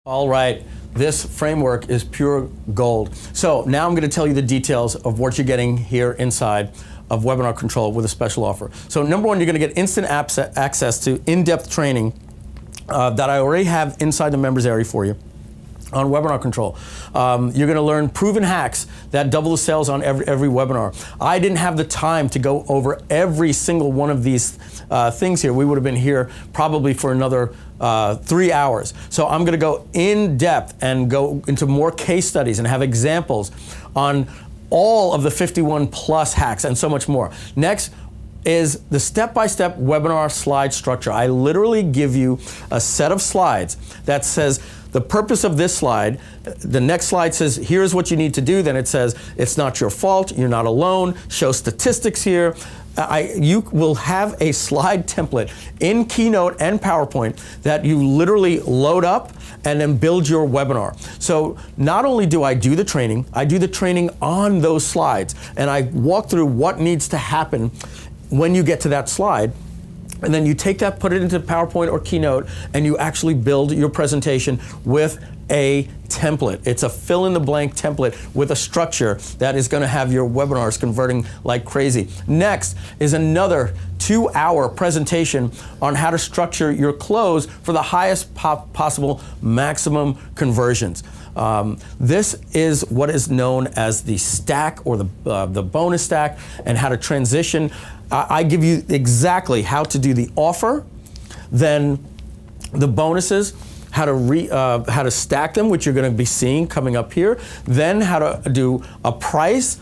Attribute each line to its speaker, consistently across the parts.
Speaker 1: All right, this framework is pure gold. So now I'm going to tell you the details of what you're getting here inside of Webinar Control with a special offer. So number one, you're going to get instant access to in-depth training that I already have inside the members area for you on Webinar Control. You're going to learn proven hacks that double the sales on every webinar. I didn't have the time to go over every single one of these things here. We would have been here probably for another 3 hours. So I'm going to go in depth and go into more case studies and have examples on all of the 51 plus hacks and so much more. Next is the step-by-step webinar slide structure. I literally give you a set of slides that says the purpose of this slide. The next slide says, here's what you need to do. Then it says, it's not your fault, you're not alone, show statistics here. You will have a slide template in Keynote and PowerPoint that you literally load up and then build your webinar. So not only do I do the training, I do the training on those slides, and I walk through what needs to happen when you get to that slide. And then you take that, put it into PowerPoint or Keynote, and you actually build your presentation with a template. It's a fill-in-the-blank template with a structure that is going to have your webinars converting like crazy. Next is another 2-hour presentation on how to structure your close for the highest possible maximum conversions. This is what is known as the stack or the bonus stack, and how to transition. I give you exactly how to do the offer, then the bonuses, how to stack them, which you're going to be seeing coming up here, then how to do a price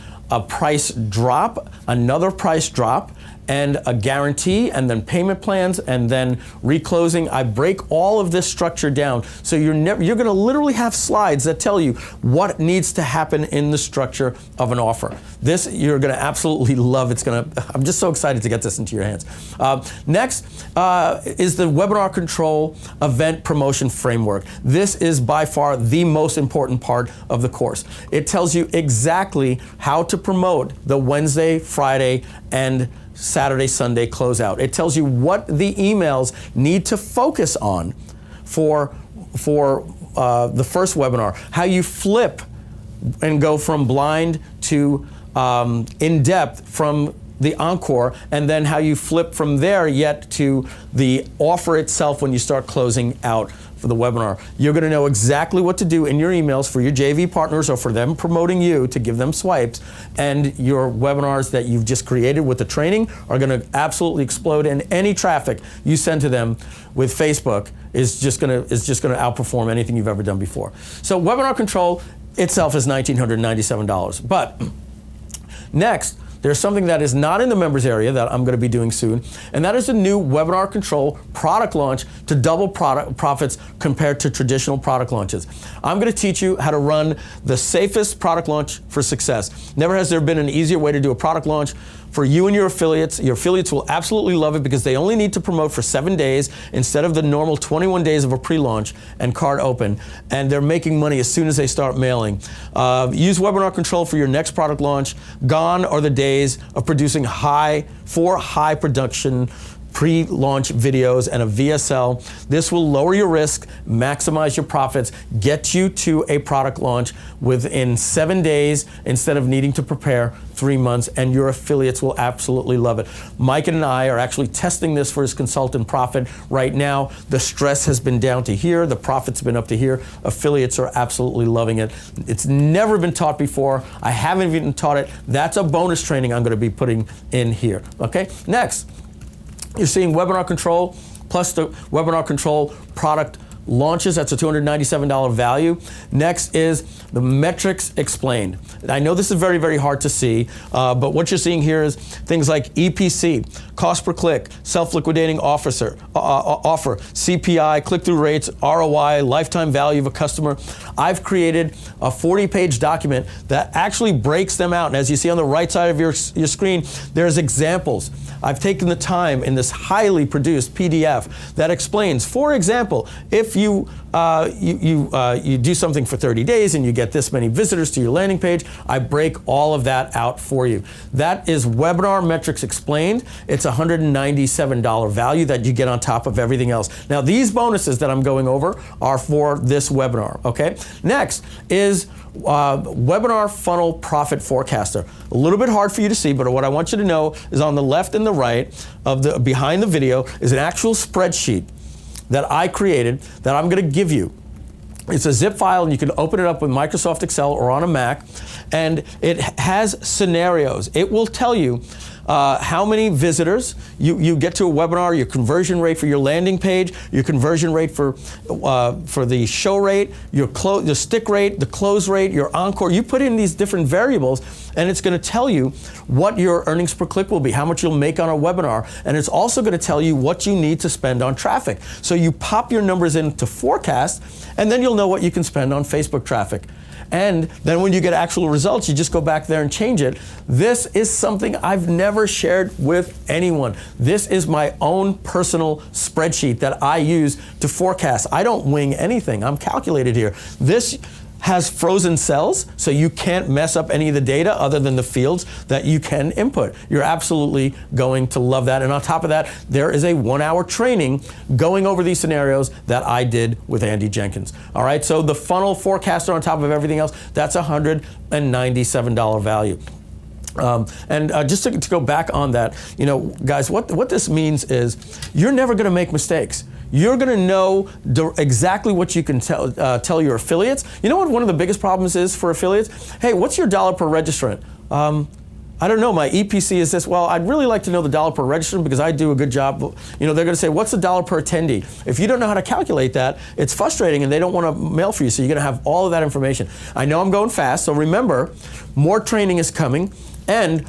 Speaker 1: drop, another price drop, and a guarantee, and then payment plans, and then reclosing. I break all of this structure down, so you're going to literally have slides that tell you what needs to happen in the structure of an offer. This you're going to absolutely love. I'm just so excited to get this into your hands. Next is the Webinar Control Event Promotion Framework. This is by far the most important part of the course. It tells you exactly how to promote the Wednesday, Friday, and Saturday, Sunday closeout. It tells you what the emails need to focus on for the first webinar, how you flip and go from blind to in-depth from the encore, and then how you flip from there yet to the offer itself when you start closing out for the webinar. You're going to know exactly what to do in your emails for your JV partners or for them promoting you to give them swipes, and your webinars that you've just created with the training are going to absolutely explode, and any traffic you send to them with Facebook is just going to outperform anything you've ever done before. So Webinar Control itself is $1,997. But next, there's something that is not in the members area that I'm going to be doing soon, and that is a new Webinar Control product launch to double profits compared to traditional product launches. I'm going to teach you how to run the safest product launch for success. Never has there been an easier way to do a product launch for you and your affiliates. Your affiliates will absolutely love it because they only need to promote for 7 days instead of the normal 21 days of a pre-launch and card open, and they're making money as soon as they start mailing. Use Webinar Control for your next product launch. Gone are the days of producing high production pre-launch videos and a VSL. This will lower your risk, maximize your profits, get you to a product launch within 7 days instead of needing to prepare 3 months, and your affiliates will absolutely love it. Mike and I are actually testing this for his consultant profit right now. The stress has been down to here, the profit's been up to here. Affiliates are absolutely loving it. It's never been taught before. I haven't even taught it. That's a bonus training I'm going to be putting in here. Okay, next. You're seeing Webinar Control plus the Webinar Control product launches. That's a $297 value. Next is the metrics explained. I know this is very, very hard to see, but what you're seeing here is things like EPC, cost per click, self-liquidating offer, CPI, click-through rates, ROI, lifetime value of a customer. I've created a 40-page document that actually breaks them out. And as you see on the right side of your screen, there's examples. I've taken the time in this highly produced PDF that explains, for example, if if you you do something for 30 days and you get this many visitors to your landing page, I break all of that out for you. That is Webinar Metrics Explained. It's $197 value that you get on top of everything else. Now, these bonuses that I'm going over are for this webinar, okay? Next is Webinar Funnel Profit Forecaster. A little bit hard for you to see, but what I want you to know is on the left and the right of the behind the video is an actual spreadsheet that I created that I'm going to give you. It's a zip file, and you can open it up with Microsoft Excel or on a Mac, and it has scenarios. It will tell you how many visitors you get to a webinar, your conversion rate for your landing page, your conversion rate for the show rate, your stick rate, the close rate, your encore. You put in these different variables, and it's going to tell you what your earnings per click will be, how much you'll make on a webinar, and it's also going to tell you what you need to spend on traffic. So you pop your numbers into forecast, and then you'll know what you can spend on Facebook traffic. And then when you get actual results, you just go back there and change it. This is something I've never shared with anyone. This is my own personal spreadsheet that I use to forecast. I don't wing anything. I'm calculated here. This has frozen cells, so you can't mess up any of the data other than the fields that you can input. You're absolutely going to love that. And on top of that, there is a 1-hour training going over these scenarios that I did with Andy Jenkins. All right, so the funnel forecaster on top of everything else, that's $197 value. Just to go back on that, you know, guys, what this means is you're never going to make mistakes. You're going to know exactly what you can tell your affiliates. You know what one of the biggest problems is for affiliates? Hey, what's your dollar per registrant? I don't know, my EPC is this. Well, I'd really like to know the dollar per registrant because I do a good job. You know, they're going to say, what's the dollar per attendee? If you don't know how to calculate that, it's frustrating and they don't want to mail for you. So you're going to have all of that information. I know I'm going fast, so remember, more training is coming. And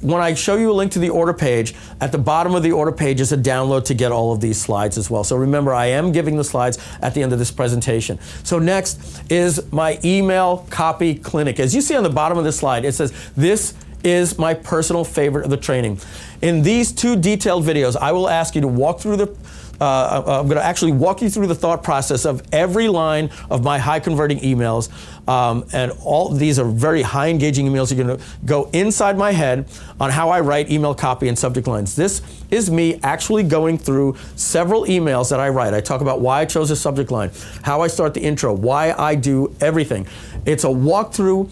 Speaker 1: when I show you a link to the order page, at the bottom of the order page is a download to get all of these slides as well. So remember, I am giving the slides at the end of this presentation. So next is my email copy clinic. As you see on the bottom of this slide, it says, this is my personal favorite of the training. In these 2 detailed videos, I will ask you to walk through the I'm going to actually walk you through the thought process of every line of my high converting emails. And all these are very high engaging emails. You're going to go inside my head on how I write email copy and subject lines. This is me actually going through several emails that I write. I talk about why I chose a subject line, how I start the intro, why I do everything. It's a walkthrough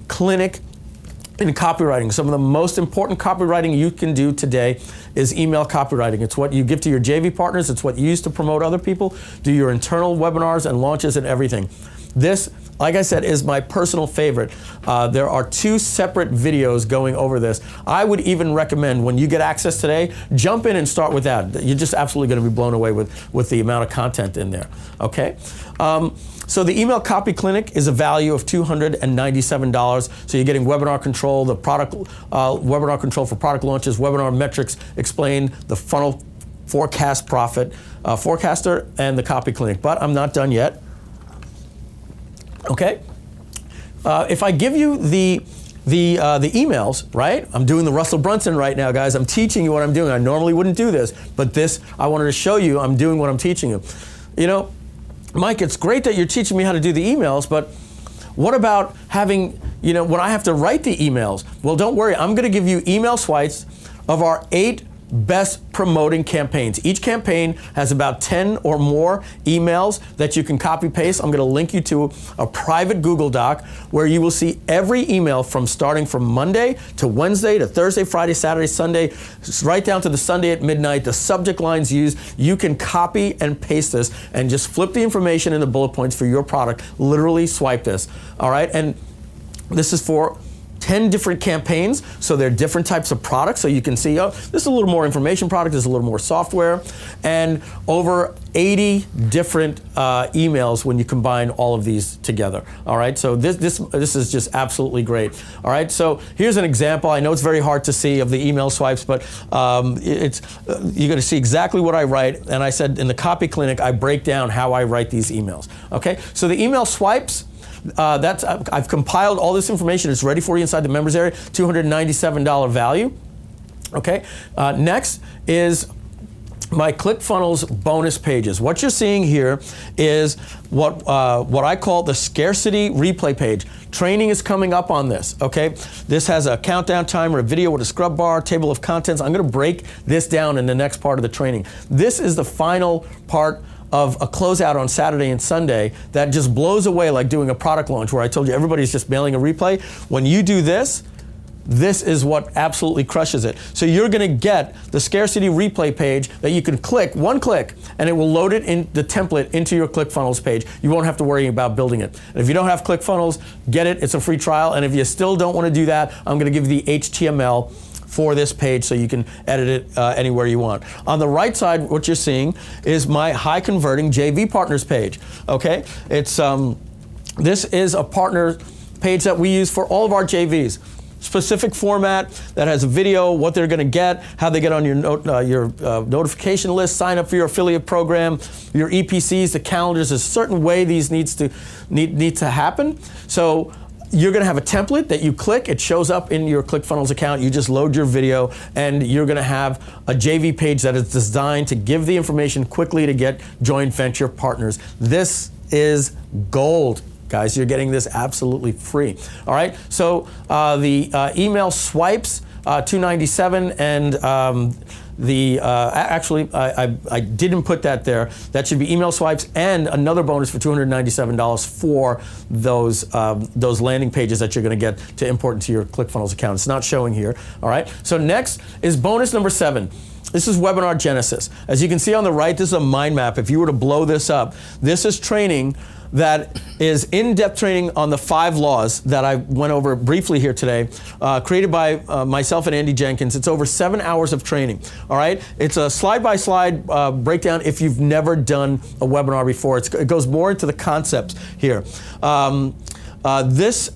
Speaker 1: clinic in copywriting. Some of the most important copywriting you can do today is email copywriting. It's what you give to your JV partners. It's what you use to promote other people, do your internal webinars and launches and everything. This, like I said, is my personal favorite. There are 2 separate videos going over this. I would even recommend when you get access today, jump in and start with that. You're just absolutely going to be blown away with the amount of content in there, okay? So the email copy clinic is a value of $297. So you're getting webinar control, the product webinar control for product launches, webinar metrics explained, the funnel forecast profit forecaster, and the copy clinic. But I'm not done yet. Okay. If I give you the emails, right? I'm doing the Russell Brunson right now, guys. I'm teaching you what I'm doing. I normally wouldn't do this, but this I wanted to show you. I'm doing what I'm teaching you. You know, Mike, it's great that you're teaching me how to do the emails, but what about having, you know, when I have to write the emails? Well, don't worry. I'm going to give you email swipes of our 8 best promoting campaigns. Each campaign has about 10 or more emails that you can copy paste. I'm going to link you to a private Google Doc where you will see every email from starting from Monday to Wednesday to Thursday, Friday, Saturday, Sunday, right down to the Sunday at midnight, the subject lines used. You can copy and paste this and just flip the information in the bullet points for your product. Literally swipe this. All right. And this is for 10 different campaigns, so they're different types of products, so you can see, oh, this is a little more information product, this is a little more software, and over 80 different emails when you combine all of these together. All right, so this is just absolutely great. All right, so here's an example. I know it's very hard to see of the email swipes, but you're going to see exactly what I write, and I said in the copy clinic, I break down how I write these emails. Okay, so the email swipes, I've compiled all this information. It's ready for you inside the members area. $297 value. Okay. Next is my ClickFunnels bonus pages. What you're seeing here is what I call the scarcity replay page. Training is coming up on this, okay? This has a countdown timer, a video with a scrub bar, table of contents. I'm gonna break this down in the next part of the training. This is the final part of a closeout on Saturday and Sunday that just blows away like doing a product launch where I told you everybody's just mailing a replay. When you do this, this is what absolutely crushes it. So you're gonna get the scarcity replay page that you can click, one click, and it will load it in the template into your ClickFunnels page. You won't have to worry about building it. And if you don't have ClickFunnels, get it, it's a free trial. And if you still don't wanna do that, I'm gonna give you the HTML for this page so you can edit it anywhere you want. On the right side, what you're seeing is my high converting JV partners page, okay? It's, this is a partner page that we use for all of our JVs. Specific format that has a video, what they're going to get, how they get on your notification list, sign up for your affiliate program, your EPCs, the calendars. There's a certain way these need to happen. So you're going to have a template that you click. It shows up in your ClickFunnels account. You just load your video, and you're going to have a JV page that is designed to give the information quickly to get joint venture partners. This is gold. Guys, you're getting this absolutely free. All right, so the email swipes, $297, and actually, I didn't put that there. That should be email swipes and another bonus for $297 for those landing pages that you're gonna get to import into your ClickFunnels account. It's not showing here, all right? So next is bonus number 7. This is Webinar Genesis. As you can see on the right, this is a mind map. If you were to blow this up, this is training that is in-depth training on the 5 laws that I went over briefly here today, created by myself and Andy Jenkins. It's over 7 hours of training, all right? It's a slide-by-slide breakdown if you've never done a webinar before. It goes more into the concepts here. This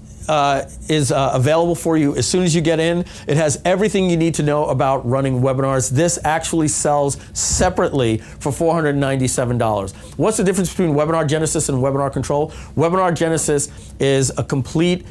Speaker 1: is available for you as soon as you get in. It has everything you need to know about running webinars. This actually sells separately for $497. What's the difference between Webinar Genesis and Webinar Control? Webinar Genesis is a complete,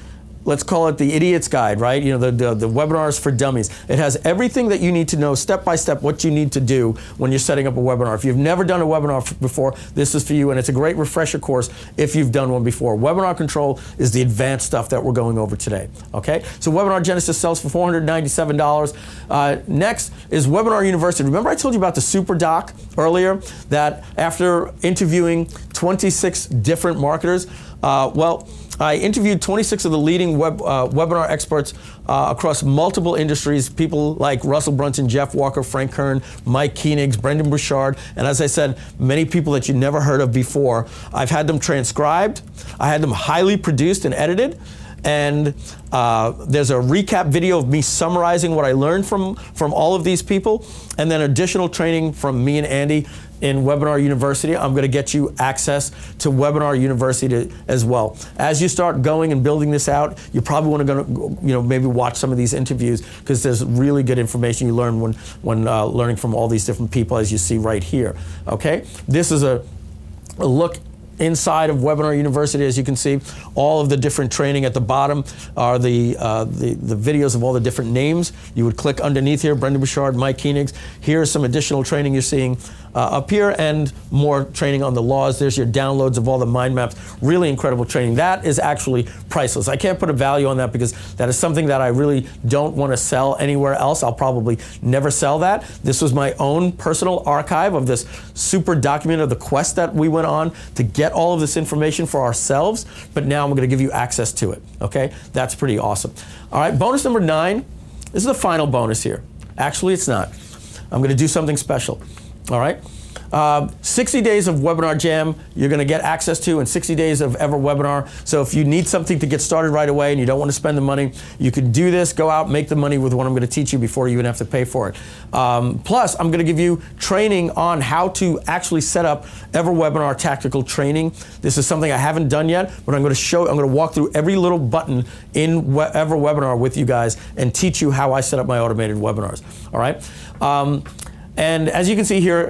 Speaker 1: let's call it the idiot's guide, right? You know, the webinars for dummies. It has everything that you need to know step by step what you need to do when you're setting up a webinar. If you've never done a webinar before, this is for you, and it's a great refresher course if you've done one before. Webinar Control is the advanced stuff that we're going over today, okay? So Webinar Genesis sells for $497. Next is Webinar University. Remember I told you about the Super Doc earlier, that after interviewing 26 different marketers, well, I interviewed 26 of the leading webinar experts across multiple industries, people like Russell Brunson, Jeff Walker, Frank Kern, Mike Koenigs, Brendan Bouchard, and as I said, many people that you never heard of before. I've had them transcribed, I had them highly produced and edited, and there's a recap video of me summarizing what I learned from all of these people, and then additional training from me and Andy in Webinar University. I'm going to get you access to Webinar University as well. As you start going and building this out, you probably want to go, you know, maybe watch some of these interviews, because there's really good information you learn when learning from all these different people, as you see right here. Okay, this is a look inside of Webinar University. As you can see, all of the different training. At the bottom are the videos of all the different names. You would click underneath here, Brendan Bouchard, Mike Koenigs. Here's some additional training you're seeing up here, and more training on the laws. There's your downloads of all the mind maps. Really incredible training. That is actually priceless. I can't put a value on that, because that is something that I really don't want to sell anywhere else. I'll probably never sell that. This was my own personal archive of this super document of the quest that we went on to get all of this information for ourselves, but now I'm going to give you access to it, okay? That's pretty awesome. All right, bonus number 9. This is the final bonus here. Actually, it's not. I'm going to do something special, all right? 60 days of Webinar Jam you're going to get access to, and 60 days of Ever Webinar. So if you need something to get started right away and you don't want to spend the money, you can do this, go out, make the money with what I'm going to teach you before you even have to pay for it. Plus, I'm going to give you training on how to actually set up Ever Webinar tactical training. This is something I haven't done yet, but I'm going to walk through every little button in Ever Webinar with you guys and teach you how I set up my automated webinars. All right. And as you can see here,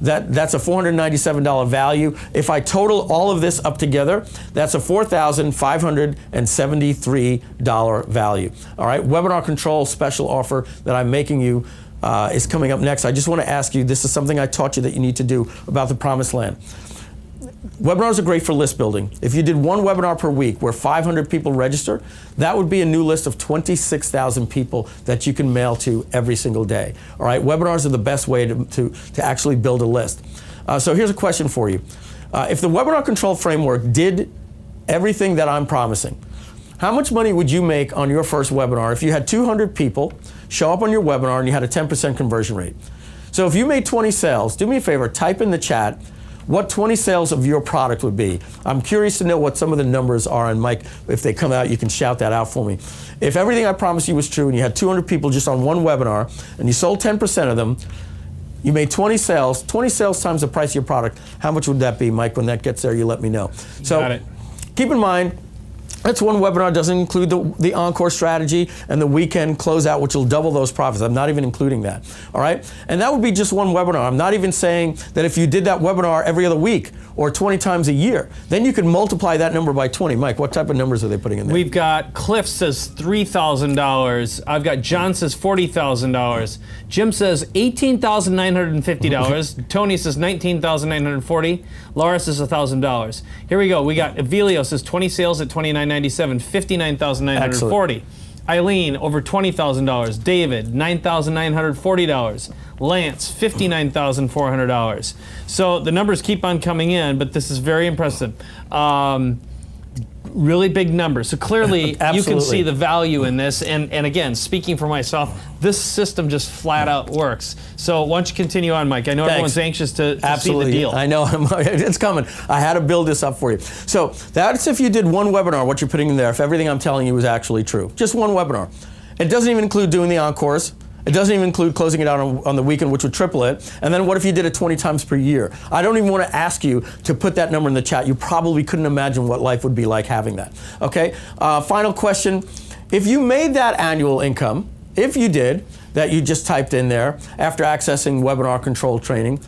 Speaker 1: that's a $497 value. If I total all of this up together, that's a $4,573 value. All right, Webinar Control special offer that I'm making you is coming up next. I just want to ask you, this is something I taught you that you need to do about the promised land. Webinars are great for list building. If you did one webinar per week where 500 people register, that would be a new list of 26,000 people that you can mail to every single day. All right, webinars are the best way to actually build a list. So here's a question for you. If the webinar control framework did everything that I'm promising, how much money would you make on your first webinar if you had 200 people show up on your webinar and you had a 10% conversion rate? So if you made 20 sales, do me a favor, type in the chat what 20 sales of your product would be. I'm curious to know what some of the numbers are, and Mike, if they come out, you can shout that out for me. If everything I promised you was true and you had 200 people just on one webinar and you sold 10% of them, you made 20 sales times the price of your product, how much would that be, Mike? When that gets there, you let me know. So
Speaker 2: got it.
Speaker 1: Keep in mind, that's one webinar. Doesn't include the encore strategy and the weekend closeout, which will double those profits. I'm not even including that, all right? And that would be just one webinar. I'm not even saying that if you did that webinar every other week or 20 times a year, then you could multiply that number by 20. Mike, what type of numbers are they putting in there?
Speaker 2: We've got Cliff says $3,000. I've got John says $40,000. Jim says $18,950. Tony says $19,940. Laura says $1,000. Here we go. We got Evelio says 20 sales at $29.97, $59,940. Eileen, over $20,000. David, $9,940. Lance, $59,400. So the numbers keep on coming in, but this is very impressive. Really big numbers. So clearly you can see the value in this. And again, speaking for myself, this system just flat out works. So why don't you continue on, Mike? I know everyone's anxious to see the deal.
Speaker 1: I know, it's coming. I had to build this up for you. So that's if you did one webinar, what you're putting in there, if everything I'm telling you is actually true. Just one webinar. It doesn't even include doing the encores. It doesn't even include closing it out on the weekend, which would triple it. And then what if you did it 20 times per year? I don't even want to ask you to put that number in the chat. You probably couldn't imagine what life would be like having that. Okay, final question. If you made that annual income, if you did, that you just typed in there after accessing webinar control training,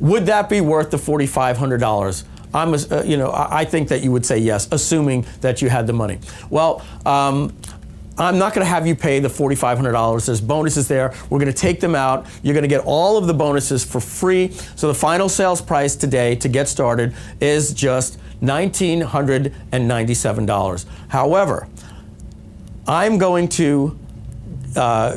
Speaker 1: would that be worth the $4,500? I think that you would say yes, assuming that you had the money. Well, I'm not going to have you pay the $4,500. There's bonuses there. We're going to take them out. You're going to get all of the bonuses for free. So the final sales price today to get started is just $1,997. However, I'm going to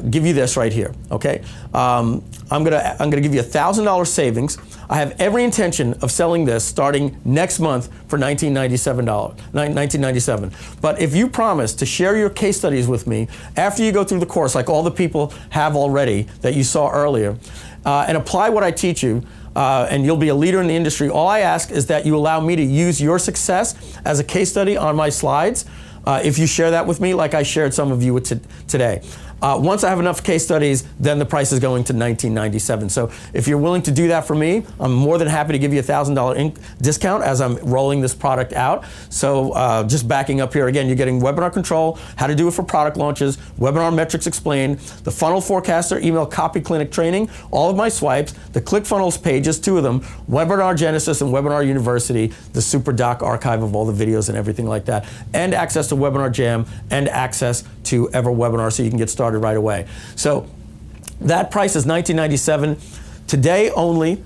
Speaker 1: give you this right here. Okay, I'm going to give you $1,000 savings. I have every intention of selling this starting next month for $1997. But if you promise to share your case studies with me after you go through the course, like all the people have already that you saw earlier, and apply what I teach you, and you'll be a leader in the industry, all I ask is that you allow me to use your success as a case study on my slides. If you share that with me, like I shared some of you today. Once I have enough case studies, then the price is going to $1997. So if you're willing to do that for me, I'm more than happy to give you a $1,000 discount as I'm rolling this product out. So just backing up here again, you're getting webinar control, how to do it for product launches, webinar metrics explained, the funnel forecaster, email copy clinic training, all of my swipes, the ClickFunnels pages, 2 of them, Webinar Genesis and Webinar University, the Super Doc archive of all the videos and everything like that, and access to Webinar Jam and access to EverWebinar so you can get started right away. So that price is $1997. Today only,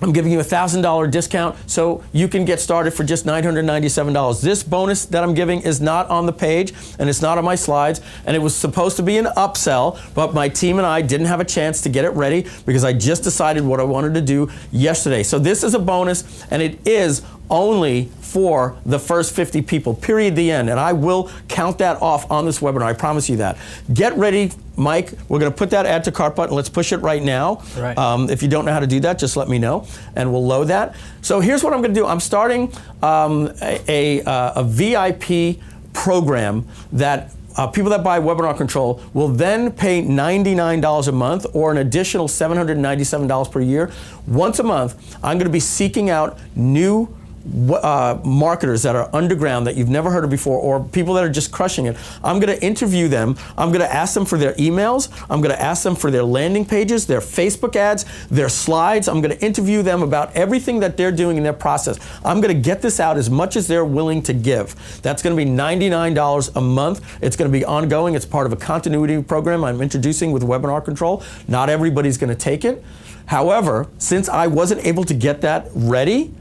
Speaker 1: I'm giving you a $1,000 discount so you can get started for just $997. This bonus that I'm giving is not on the page and it's not on my slides, and it was supposed to be an upsell, but my team and I didn't have a chance to get it ready because I just decided what I wanted to do yesterday. So this is a bonus, and it is only for the first 50 people, period, the end. And I will count that off on this webinar, I promise you that. Get ready, Mike. We're gonna put that add to cart button. Let's push it right now.
Speaker 2: Right.
Speaker 1: If you don't know how to do that, just let me know and we'll load that. So here's what I'm gonna do. I'm starting a VIP program that people that buy Webinar Control will then pay $99 a month or an additional $797 per year. Once a month, I'm gonna be seeking out new marketers that are underground that you've never heard of before, or people that are just crushing it. I'm going to interview them. I'm going to ask them for their emails. I'm going to ask them for their landing pages, their Facebook ads, their slides. I'm going to interview them about everything that they're doing in their process. I'm going to get this out as much as they're willing to give. That's going to be $99 a month. It's going to be ongoing. It's part of a continuity program I'm introducing with Webinar Control. Not everybody's going to take it. However, since I wasn't able to get that ready,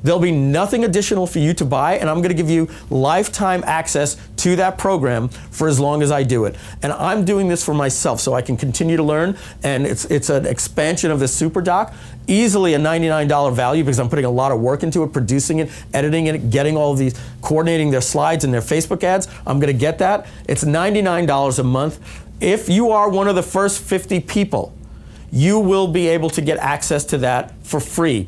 Speaker 1: there'll be nothing additional for you to buy, and I'm going to give you lifetime access to that program for as long as I do it. And I'm doing this for myself so I can continue to learn, and it's an expansion of the SuperDoc, easily a $99 value because I'm putting a lot of work into it, producing it, editing it, getting all of these, coordinating their slides and their Facebook ads. I'm going to get that. It's $99 a month. If you are one of the first 50 people, you will be able to get access to that for free.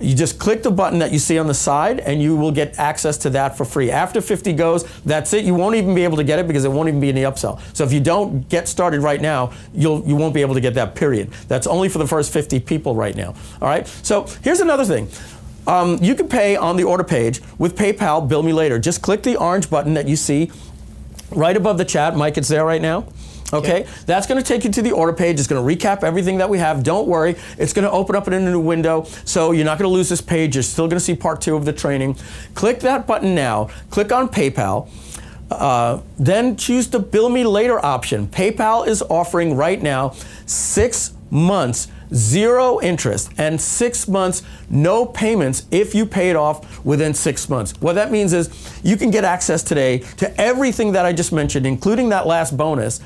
Speaker 1: You just click the button that you see on the side and you will get access to that for free. After 50 goes, that's it. You won't even be able to get it because it won't even be in the upsell. So if you don't get started right now, you won't be able to get that, period. That's only for the first 50 people right now. All right? So here's another thing. You can pay on the order page with PayPal, Bill Me Later. Just click the orange button that you see right above the chat. Mike, it's there right now. Okay, that's going to take you to the order page. It's going to recap everything that we have. Don't worry, it's going to open up in a new window, so you're not going to lose this page. You're still going to see part 2 of the training. Click that button now. Click on PayPal. Then choose the Bill Me Later option. PayPal is offering right now 6 months, 0 interest, and 6 months, no payments if you pay it off within 6 months. What that means is you can get access today to everything that I just mentioned, including that last bonus,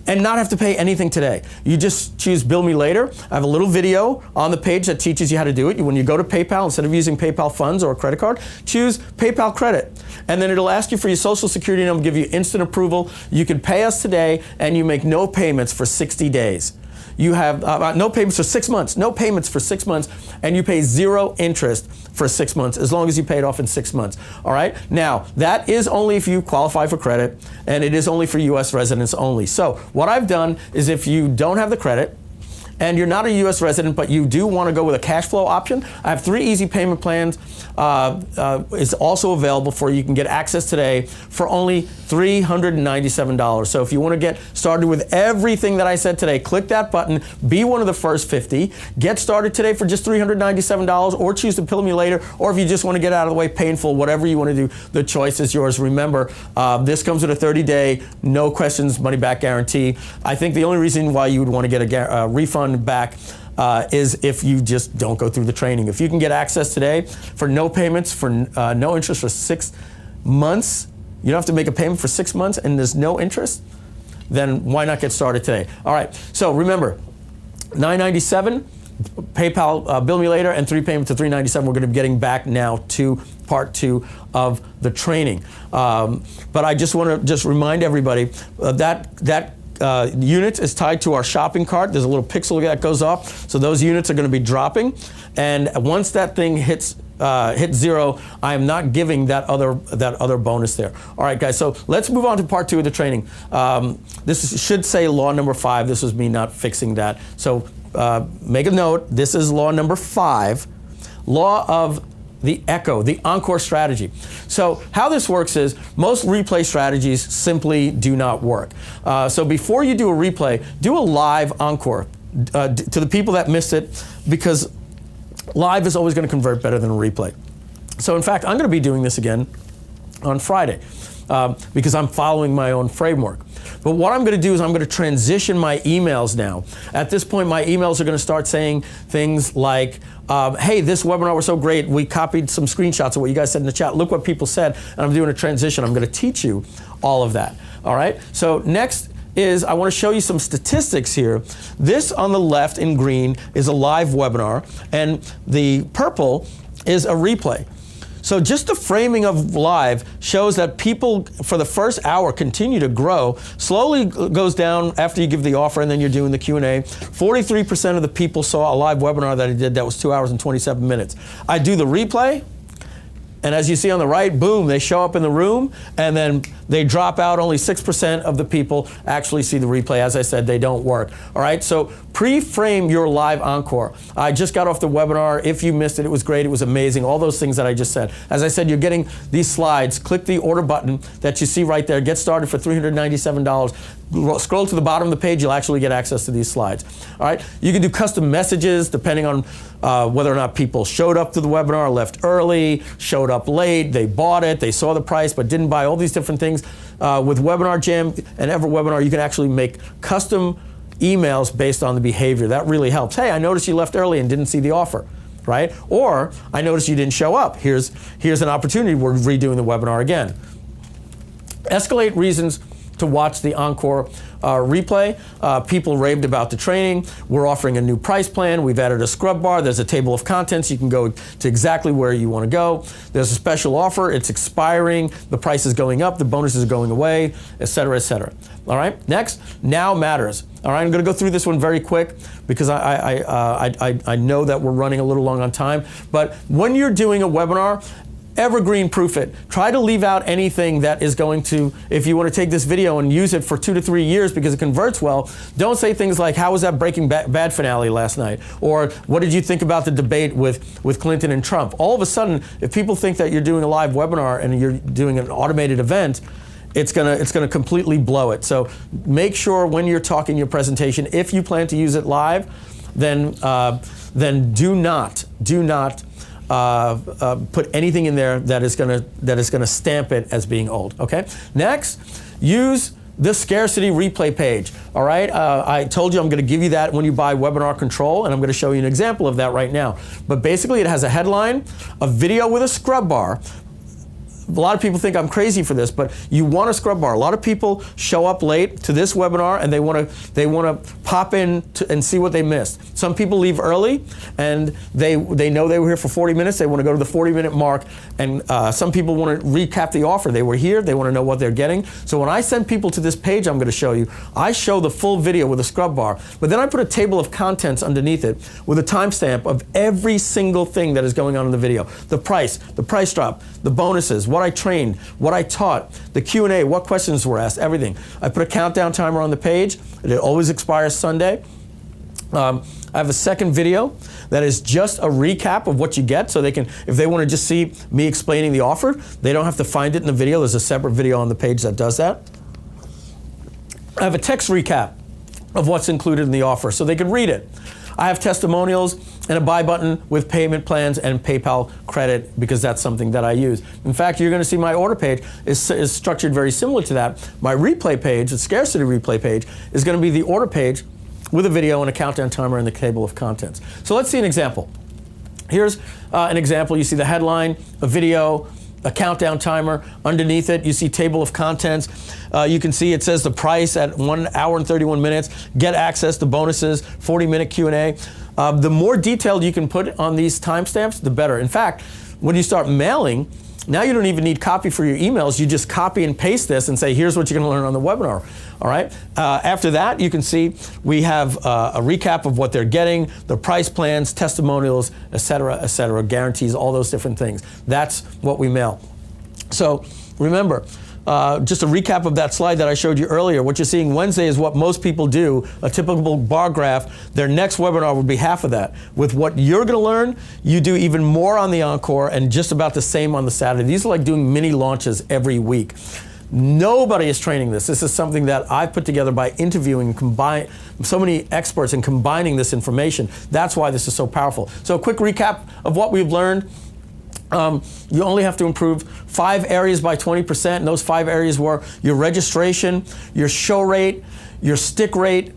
Speaker 1: and not have to pay anything today. You just choose Bill Me Later. I have a little video on the page that teaches you how to do it. When you go to PayPal, instead of using PayPal funds or a credit card, choose PayPal credit. And then it'll ask you for your social security number, give you instant approval. You can pay us today and you make no payments for 60 days. You have no payments for 6 months, no payments for 6 months, and you pay 0 interest for 6 months, as long as you pay it off in 6 months. All right? Now, that is only if you qualify for credit, and it is only for US residents only. So what I've done is if you don't have the credit, and you're not a U.S. resident, but you do want to go with a cash flow option, I have 3 easy payment plans. Is also available for you. You can get access today for only $397. So if you want to get started with everything that I said today, click that button, be one of the first 50, get started today for just $397, or choose to Bill Me Later, or if you just want to get out of the way painful, whatever you want to do, the choice is yours. Remember, this comes with a 30-day, no questions, money-back guarantee. I think the only reason why you would want to get a refund back is if you just don't go through the training. If you can get access today for no payments, for no interest for 6 months, you don't have to make a payment for 6 months and there's no interest, then why not get started today? All right, so remember, $997, PayPal, Bill Me Later, and 3 payments to $397. We're going to be getting back now to part 2 of the training. But I just want to remind everybody that unit is tied to our shopping cart. There's a little pixel that goes off, so those units are going to be dropping. And once that thing hits 0, I am not giving that other bonus there. All right, guys. So let's move on to part 2 of the training. This should say law number 5. This was me not fixing that. So make a note. This is law number 5. Law of the echo, the encore strategy. So how this works is most replay strategies simply do not work. So before you do a replay, do a live encore to the people that missed it, because live is always going to convert better than a replay. So in fact, I'm going to be doing this again on Friday because I'm following my own framework. But what I'm going to do is I'm going to transition my emails now. At this point, my emails are going to start saying things like, hey, this webinar was so great. We copied some screenshots of what you guys said in the chat. Look what people said. And I'm doing a transition. I'm going to teach you all of that. All right? So next is I want to show you some statistics here. This on the left in green is a live webinar, and the purple is a replay. So just the framing of live shows that people for the first hour continue to grow, slowly goes down after you give the offer and then you're doing the Q&A. 43% of the people saw a live webinar that I did that was 2 hours and 27 minutes. I do the replay, And as you see on the right, boom, they show up in the room, and then they drop out. Only 6% of the people actually see the replay. As I said, they don't work. All right, so pre-frame your live encore. I just got off the webinar. If you missed it, it was great. It was amazing. All those things that I just said. As I said, you're getting these slides. Click the order button that you see right there. Get started for $397. Scroll to the bottom of the page, you'll actually get access to these slides. All right, you can do custom messages depending on whether or not people showed up to the webinar, left early, showed up late, they bought it, they saw the price but didn't buy, all these different things. With Webinar Jam and EverWebinar, you can actually make custom emails based on the behavior. That really helps. Hey, I noticed you left early and didn't see the offer, right? Or I noticed you didn't show up. Here's an opportunity. We're redoing the webinar again. Escalate reasons to watch the encore replay. People raved about the training. We're offering a new price plan. We've added a scrub bar. There's a table of contents. You can go to exactly where you want to go. There's a special offer. It's expiring. The price is going up. The bonuses are going away, et cetera, et cetera. All right, next, now matters. All right, I'm going to go through this one very quick because I know that we're running a little long on time. But when you're doing a webinar, evergreen proof it. Try to leave out anything that is going to, if you want to take this video and use it for 2 to 3 years because it converts well, don't say things like, how was that Breaking Bad finale last night? Or what did you think about the debate with Clinton and Trump? All of a sudden, if people think that you're doing a live webinar and you're doing an automated event, it's gonna completely blow it. So make sure when you're talking your presentation, if you plan to use it live, then do not put anything in there that is gonna stamp it as being old. Okay. Next, use the scarcity replay page. All right. I told you I'm going to give you that when you buy Webinar Control, and I'm going to show you an example of that right now. But basically, it has a headline, a video with a scrub bar. A lot of people think I'm crazy for this, but you want a scrub bar. A lot of people show up late to this webinar and they want to pop in and see what they missed. Some people leave early and they know they were here for 40 minutes. They want to go to the 40-minute mark, and some people want to recap the offer. They were here. They want to know what they're getting. So when I send people to this page I'm going to show you, I show the full video with a scrub bar, but then I put a table of contents underneath it with a timestamp of every single thing that is going on in the video. The price drop, the bonuses, what I trained, what I taught, the Q&A, what questions were asked, everything. I put a countdown timer on the page. It always expires Sunday. I have a second video that is just a recap of what you get, so they can, if they want to just see me explaining the offer, they don't have to find it in the video. There's a separate video on the page that does that. I have a text recap of what's included in the offer, so they can read it. I have testimonials and a buy button with payment plans and PayPal credit, because that's something that I use. In fact, you're going to see my order page is structured very similar to that. My replay page, the scarcity replay page, is going to be the order page with a video and a countdown timer and the table of contents. So let's see an example. Here's an example. You see the headline, a video, a countdown timer. Underneath it, you see table of contents. You can see it says the price at 1 hour and 31 minutes. Get access to bonuses, 40-minute Q&A. The more detailed you can put on these timestamps, the better. In fact, when you start mailing, now you don't even need copy for your emails. You just copy and paste this and say, here's what you're going to learn on the webinar. All right. After that, you can see we have a recap of what they're getting, the price plans, testimonials, et cetera, guarantees, all those different things. That's what we mail. So remember, just a recap of that slide that I showed you earlier. What you're seeing Wednesday is what most people do, a typical bar graph. Their next webinar would be half of that. With what you're going to learn, you do even more on the Encore and just about the same on the Saturday. These are like doing mini launches every week. Nobody is training this. This is something that I've put together by interviewing so many experts and combining this information. That's why this is so powerful. So a quick recap of what we've learned. You only have to improve 5 areas by 20%, and those 5 areas were your registration, your show rate, your stick rate,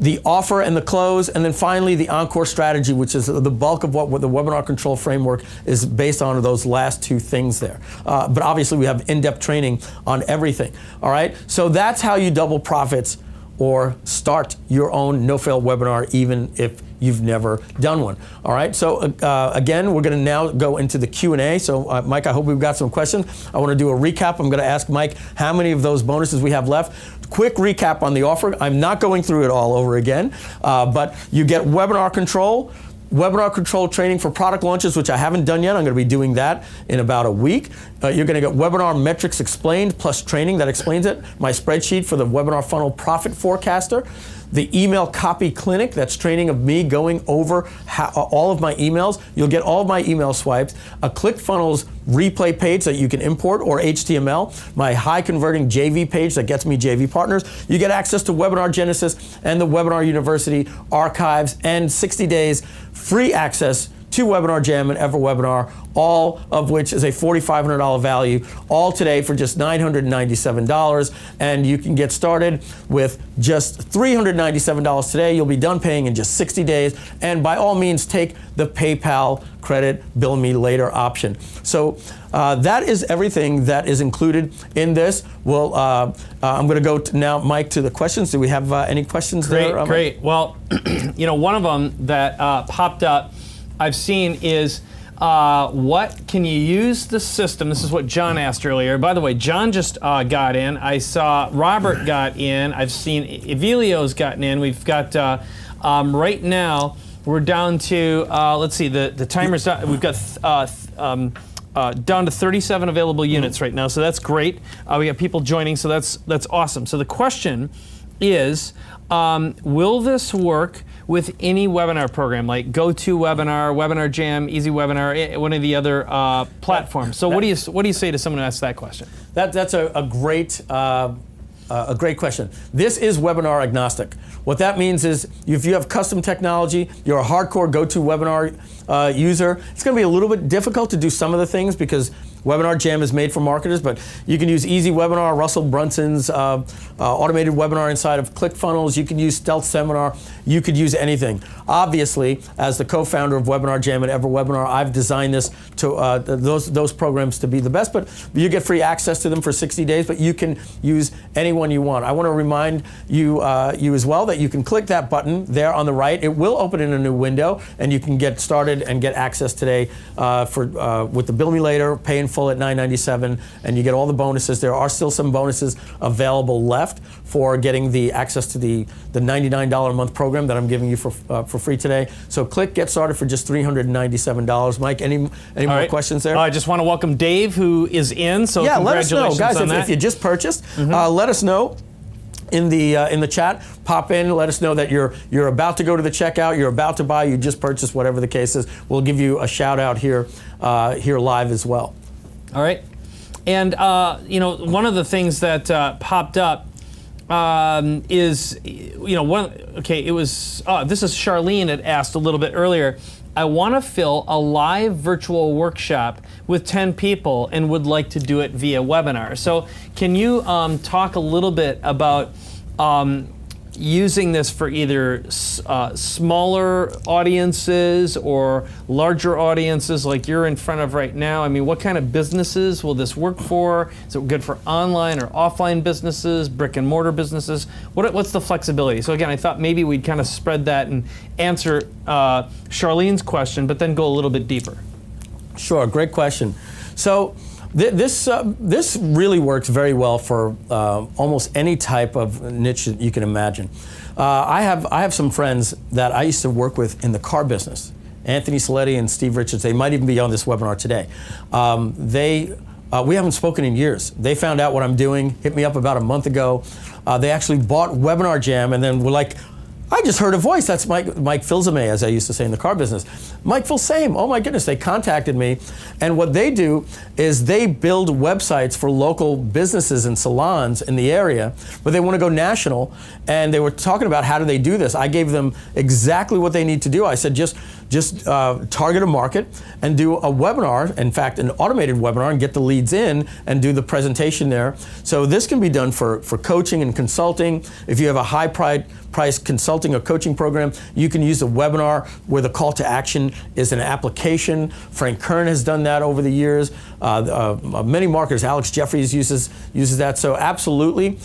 Speaker 1: the offer and the close, and then finally the Encore strategy, which is the bulk of what the Webinar Control Framework is based on, those last 2 things there. But obviously we have in-depth training on everything. All right, so that's how you double profits or start your own no-fail webinar, even if you've never done one. All right, so again, we're gonna now go into the Q&A. So Mike, I hope we've got some questions. I wanna do a recap. I'm gonna ask Mike how many of those bonuses we have left. Quick recap on the offer. I'm not going through it all over again, but you get Webinar Control, webinar control training for product launches, which I haven't done yet. I'm going to be doing that in about a week. You're going to get webinar metrics explained plus training that explains it. My spreadsheet for the webinar funnel profit forecaster. The email copy clinic, that's training of me going over all of my emails. You'll get all of my email swipes. A ClickFunnels replay page that you can import, or HTML. My high converting JV page that gets me JV partners. You get access to Webinar Genesis and the Webinar University archives, and 60 days free access to Webinar Jam and EverWebinar, all of which is a $4,500 value, all today for just $997. And you can get started with just $397 today. You'll be done paying in just 60 days. And by all means, take the PayPal credit, bill me later option. So that is everything that is included in this. Well, I'm going to go now, Mike, to the questions. Do we have any questions there?
Speaker 2: Great. Well, one of them that popped up I've seen is what can you use the system? This is what John asked earlier. By the way, John just got in. I saw Robert got in. I've seen Evelio's gotten in. We've got right now we're down to let's see, the timer's down. We've got down to 37 available units right now, so that's great. We got people joining, so that's awesome. So the question is, will this work with any webinar program like GoToWebinar, Webinar Jam, EasyWebinar, one of the other platforms? So what do you say to someone who asks that question?
Speaker 1: That's a great question. This is webinar agnostic. What that means is if you have custom technology, you're a hardcore GoToWebinar user, it's going to be a little bit difficult to do some of the things because Webinar Jam is made for marketers, but you can use EasyWebinar, Russell Brunson's automated webinar inside of ClickFunnels. You can use Stealth Seminar. You could use anything. Obviously, as the co-founder of Webinar Jam and EverWebinar, I've designed this to those programs to be the best, but you get free access to them for 60 days, but you can use any one you want. I want to remind you as well that you can click that button there on the right. It will open in a new window, and you can get started and get access today with the Bill Me Later, pay in full at $997, and you get all the bonuses. There are still some bonuses available left for getting the access to the $99 a month program that I'm giving you for free today. So click Get Started for just $397. Mike, any more questions there?
Speaker 2: I just want to welcome Dave, who is in. So
Speaker 1: yeah, let us know,
Speaker 2: congratulations
Speaker 1: guys.
Speaker 2: on that.
Speaker 1: If you just purchased, let us know in the chat. Pop in, let us know that you're about to go to the checkout, you're about to buy, you just purchased, whatever the case is. We'll give you a shout out here live as well.
Speaker 2: All right, and one of the things that popped up is it was this is Charlene had asked a little bit earlier. I want to fill a live virtual workshop with 10 people and would like to do it via webinar. So can you talk a little bit about using this for either smaller audiences or larger audiences like you're in front of right now? I mean, what kind of businesses will this work for? Is it good for online or offline businesses, brick and mortar businesses? What's the flexibility? So again, I thought maybe we'd kind of spread that and answer Charlene's question, but then go a little bit deeper. Sure,
Speaker 1: great question. So this really works very well for almost any type of niche that you can imagine. I have some friends that I used to work with in the car business, Anthony Saletti and Steve Richards. They might even be on this webinar today. We haven't spoken in years. They found out what I'm doing, hit me up about a month ago. They actually bought Webinar Jam and then were like, I just heard a voice. That's Mike Filzame, as I used to say in the car business. Mike Filsame, oh my goodness, they contacted me. And what they do is they build websites for local businesses and salons in the area, but they want to go national. And they were talking about how do they do this. I gave them exactly what they need to do. I said, just target a market and do a webinar, in fact, an automated webinar, and get the leads in and do the presentation there. So this can be done for coaching and consulting. If you have a high price consulting or coaching program, you can use a webinar where the call to action is an application. Frank Kern has done that over the years. Many marketers, Alex Jeffries uses that. So absolutely,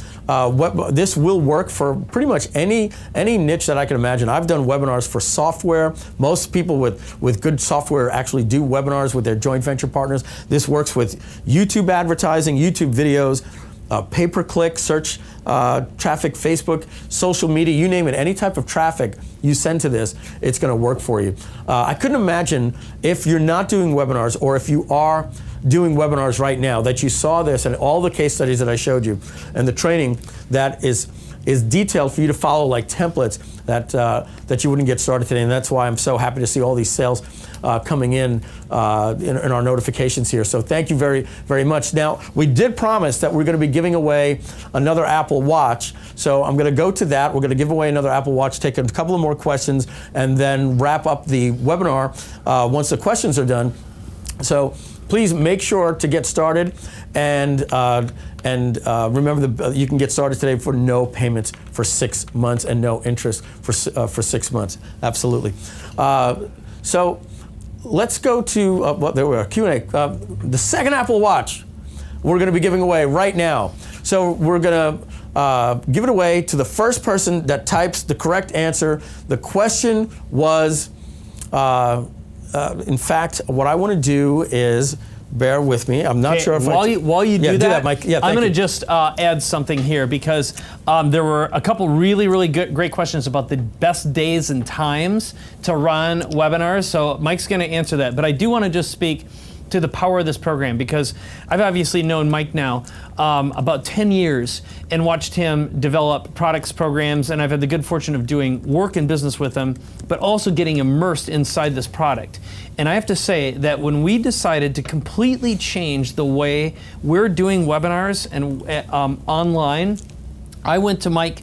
Speaker 1: this will work for pretty much any niche that I can imagine. I've done webinars for software. Most people with good software actually do webinars with their joint venture partners. This works with YouTube advertising, YouTube videos, pay-per-click, search traffic, Facebook, social media, you name it, any type of traffic you send to this, it's going to work for you. I couldn't imagine if you're not doing webinars, or if you are doing webinars right now, that you saw this and all the case studies that I showed you and the training that is detailed for you to follow, like templates that you wouldn't get started today. And that's why I'm so happy to see all these sales coming in our notifications here. So thank you very, very much. Now, we did promise that we're going to be giving away another Apple Watch. So I'm going to go to that. We're going to give away another Apple Watch, take a couple of more questions, and then wrap up the webinar once the questions are done. So please make sure to get started, and remember that you can get started today for no payments for 6 months and no interest for 6 months. Absolutely. So let's go to well, there we are, Q&A. The second Apple Watch we're going to be giving away right now. So we're going to give it away to the first person that types the correct answer. The question was. In fact, what I want to do is, bear with me. I'm not sure if
Speaker 2: while you do that,
Speaker 1: Mike. Yeah,
Speaker 2: I'm going to just add something here, because there were a couple really great questions about the best days and times to run webinars. So Mike's going to answer that, but I do want to just speak to the power of this program, because I've obviously known Mike now about 10 years and watched him develop products, programs, and I've had the good fortune of doing work and business with him, but also getting immersed inside this product. And I have to say that when we decided to completely change the way we're doing webinars and online, I went to Mike.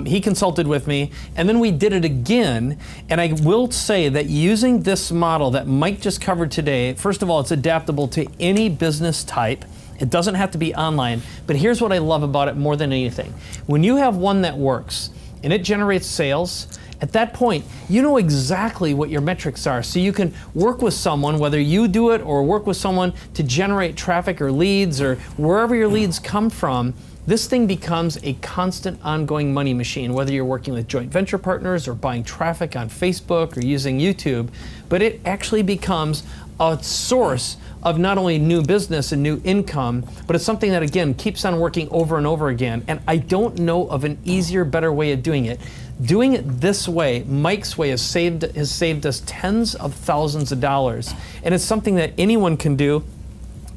Speaker 2: He consulted with me, and then we did it again. And I will say that using this model that Mike just covered today, first of all, it's adaptable to any business type. It doesn't have to be online. But here's what I love about it more than anything. When you have one that works and it generates sales, at that point, you know exactly what your metrics are. So you can work with someone, whether you do it or work with someone to generate traffic or leads, or wherever your leads come from. This thing becomes a constant ongoing money machine, whether you're working with joint venture partners or buying traffic on Facebook or using YouTube, but it actually becomes a source of not only new business and new income, but it's something that, again, keeps on working over and over again. And I don't know of an easier, better way of doing it. Doing it this way, Mike's way, has saved us tens of thousands of dollars. And it's something that anyone can do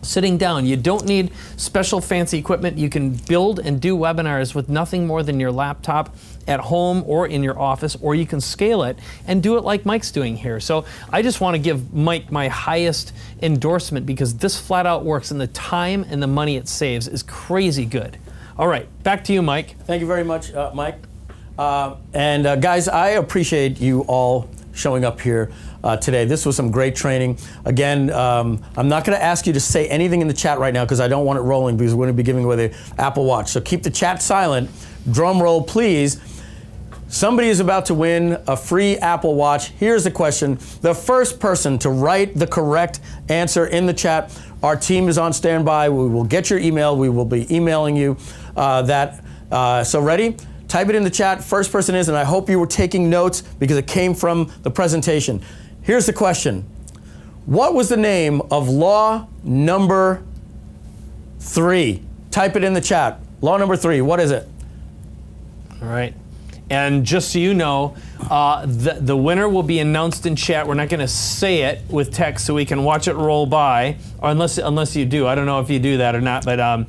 Speaker 2: sitting down. You don't need special fancy equipment. You can build and do webinars with nothing more than your laptop at home or in your office, or you can scale it and do it like Mike's doing here. So I just want to give Mike my highest endorsement, because this flat out works, and the time and the money it saves is crazy good. All right, back to you, Mike.
Speaker 1: Thank you very much, Mike. Guys, I appreciate you all showing up here today. This was some great training. Again, I'm not going to ask you to say anything in the chat right now, because I don't want it rolling, because we're going to be giving away the Apple Watch. So keep the chat silent. Drum roll, please. Somebody is about to win a free Apple Watch. Here's the question. The first person to write the correct answer in the chat, our team is on standby. We will get your email. We will be emailing you that. So ready? Type it in the chat. First person is, and I hope you were taking notes, because it came from the presentation. Here's the question. What was the name of law number 3? Type it in the chat. Law number 3, what is it?
Speaker 2: All right. And just so you know, the winner will be announced in chat. We're not going to say it with text so we can watch it roll by, or unless you do. I don't know if you do that or not, but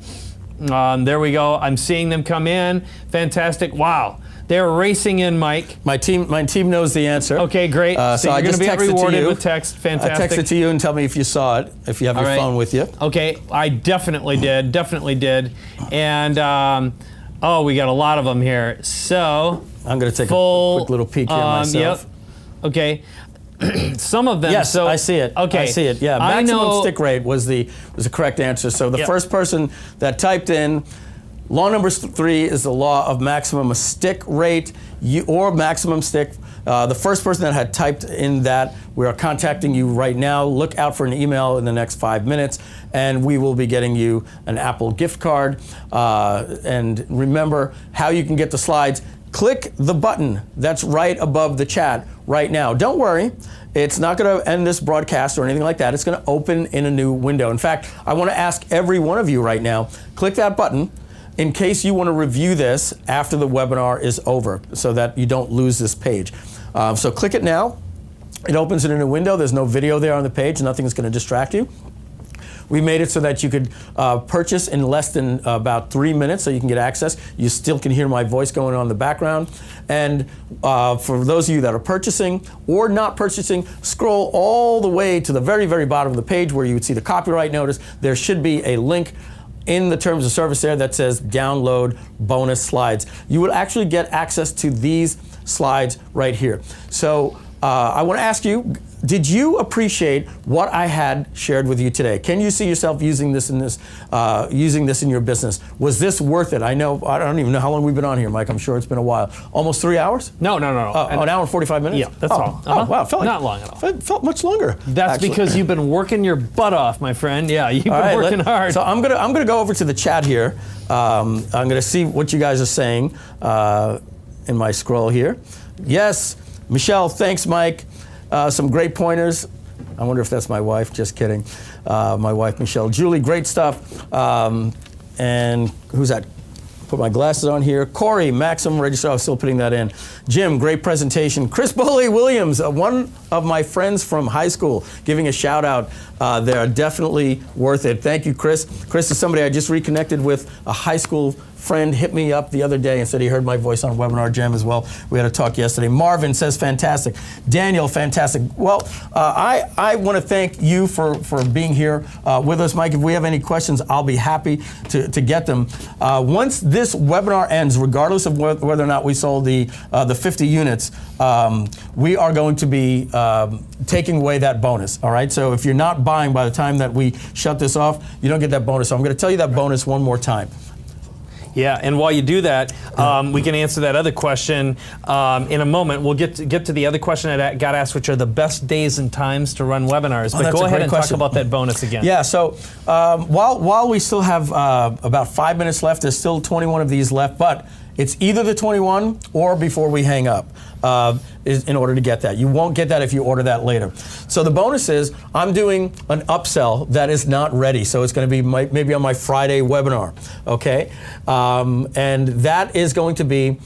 Speaker 2: there we go. I'm seeing them come in. Fantastic. Wow. They're racing in, Mike.
Speaker 1: My team knows the answer.
Speaker 2: Okay, great.
Speaker 1: So
Speaker 2: you're
Speaker 1: I
Speaker 2: going to
Speaker 1: just
Speaker 2: be rewarded
Speaker 1: you.
Speaker 2: with text. Fantastic.
Speaker 1: I text it to you and tell me if you saw it, if you have your phone with you.
Speaker 2: Okay, I definitely did. And oh, we got a lot of them here. So
Speaker 1: I'm going to take a quick little peek here myself.
Speaker 2: Yep. Okay. Some of them.
Speaker 1: Yes,
Speaker 2: so,
Speaker 1: I see it.
Speaker 2: Okay.
Speaker 1: I see it. Yeah, maximum stick rate was the correct answer. So the first person that typed in law number 3 is the law of maximum stick rate, or maximum stick. The first person that had typed in that, we are contacting you right now. Look out for an email in the next 5 minutes, and we will be getting you an Apple gift card. And remember how you can get the slides. Click the button that's right above the chat right now. Don't worry, it's not going to end this broadcast or anything like that. It's going to open in a new window. In fact, I want to ask every one of you right now, click that button in case you want to review this after the webinar is over so that you don't lose this page. So click it now. It opens it in a window. There's no video there on the page. Nothing's going to distract you. We made it so that you could purchase in less than about 3 minutes, so you can get access. You still can hear my voice going on in the background. And for those of you that are purchasing or not purchasing, scroll all the way to the very, very bottom of the page where you would see the copyright notice. There should be a link in the terms of service there that says download bonus slides. You would actually get access to these slides right here. So I want to ask you, did you appreciate what I had shared with you today? Can you see yourself using this in your business? Was this worth it? I don't even know how long we've been on here, Mike. I'm sure it's been a while. Almost 3 hours?
Speaker 2: No.
Speaker 1: An hour and 45 minutes?
Speaker 2: Yeah, that's all.
Speaker 1: Oh, wow. It felt like,
Speaker 2: not long at all.
Speaker 1: It felt much longer.
Speaker 2: That's
Speaker 1: actually.
Speaker 2: because you've been working your butt off, my friend. Yeah, you've been working hard.
Speaker 1: So I'm gonna go over to the chat here. I'm gonna see what you guys are saying in my scroll here. Yes, Michelle, thanks, Mike. Some great pointers. I wonder if that's my wife. Just kidding. My wife, Michelle. Julie, great stuff. And who's that? Put my glasses on here. Corey, Maxim Register. I was still putting that in. Jim, great presentation. Chris Bully Williams, one of my friends from high school, giving a shout out. They are definitely worth it. Thank you, Chris. Chris is somebody I just reconnected with, a high school friend hit me up the other day and said he heard my voice on Webinar Jam as well. We had a talk yesterday. Marvin says fantastic. Daniel, fantastic. Well, I want to thank you for being here with us, Mike. If we have any questions, I'll be happy to get them. Once this webinar ends, regardless of whether or not we sold the 50 units, we are going to be taking away that bonus, all right? So if you're not buying by the time that we shut this off, you don't get that bonus. So I'm going to tell you that bonus one more time.
Speaker 2: Yeah, and while you do that, we can answer that other question in a moment. We'll get to the other question that got asked, which are the best days and times to run webinars. But go ahead and talk about that bonus again.
Speaker 1: Yeah, so while we still have about 5 minutes left, there's still 21 of these left, but it's either the 21 or before we hang up in order to get that. You won't get that if you order that later. So the bonus is I'm doing an upsell that is not ready. So it's going to be maybe on my Friday webinar, okay? And that is going to be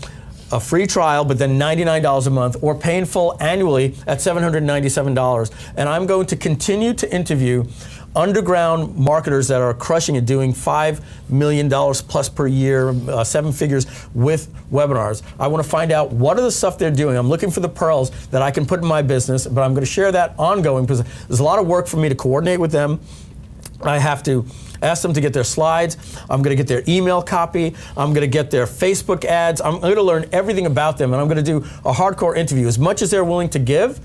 Speaker 1: a free trial, but then $99 a month, or pay in full annually at $797. And I'm going to continue to interview underground marketers that are crushing it, doing $5 million plus per year, 7 figures with webinars. I want to find out what are the stuff they're doing. I'm looking for the pearls that I can put in my business, but I'm going to share that ongoing because there's a lot of work for me to coordinate with them. I have to ask them to get their slides. I'm going to get their email copy. I'm going to get their Facebook ads. I'm going to learn everything about them, and I'm going to do a hardcore interview. As much as they're willing to give,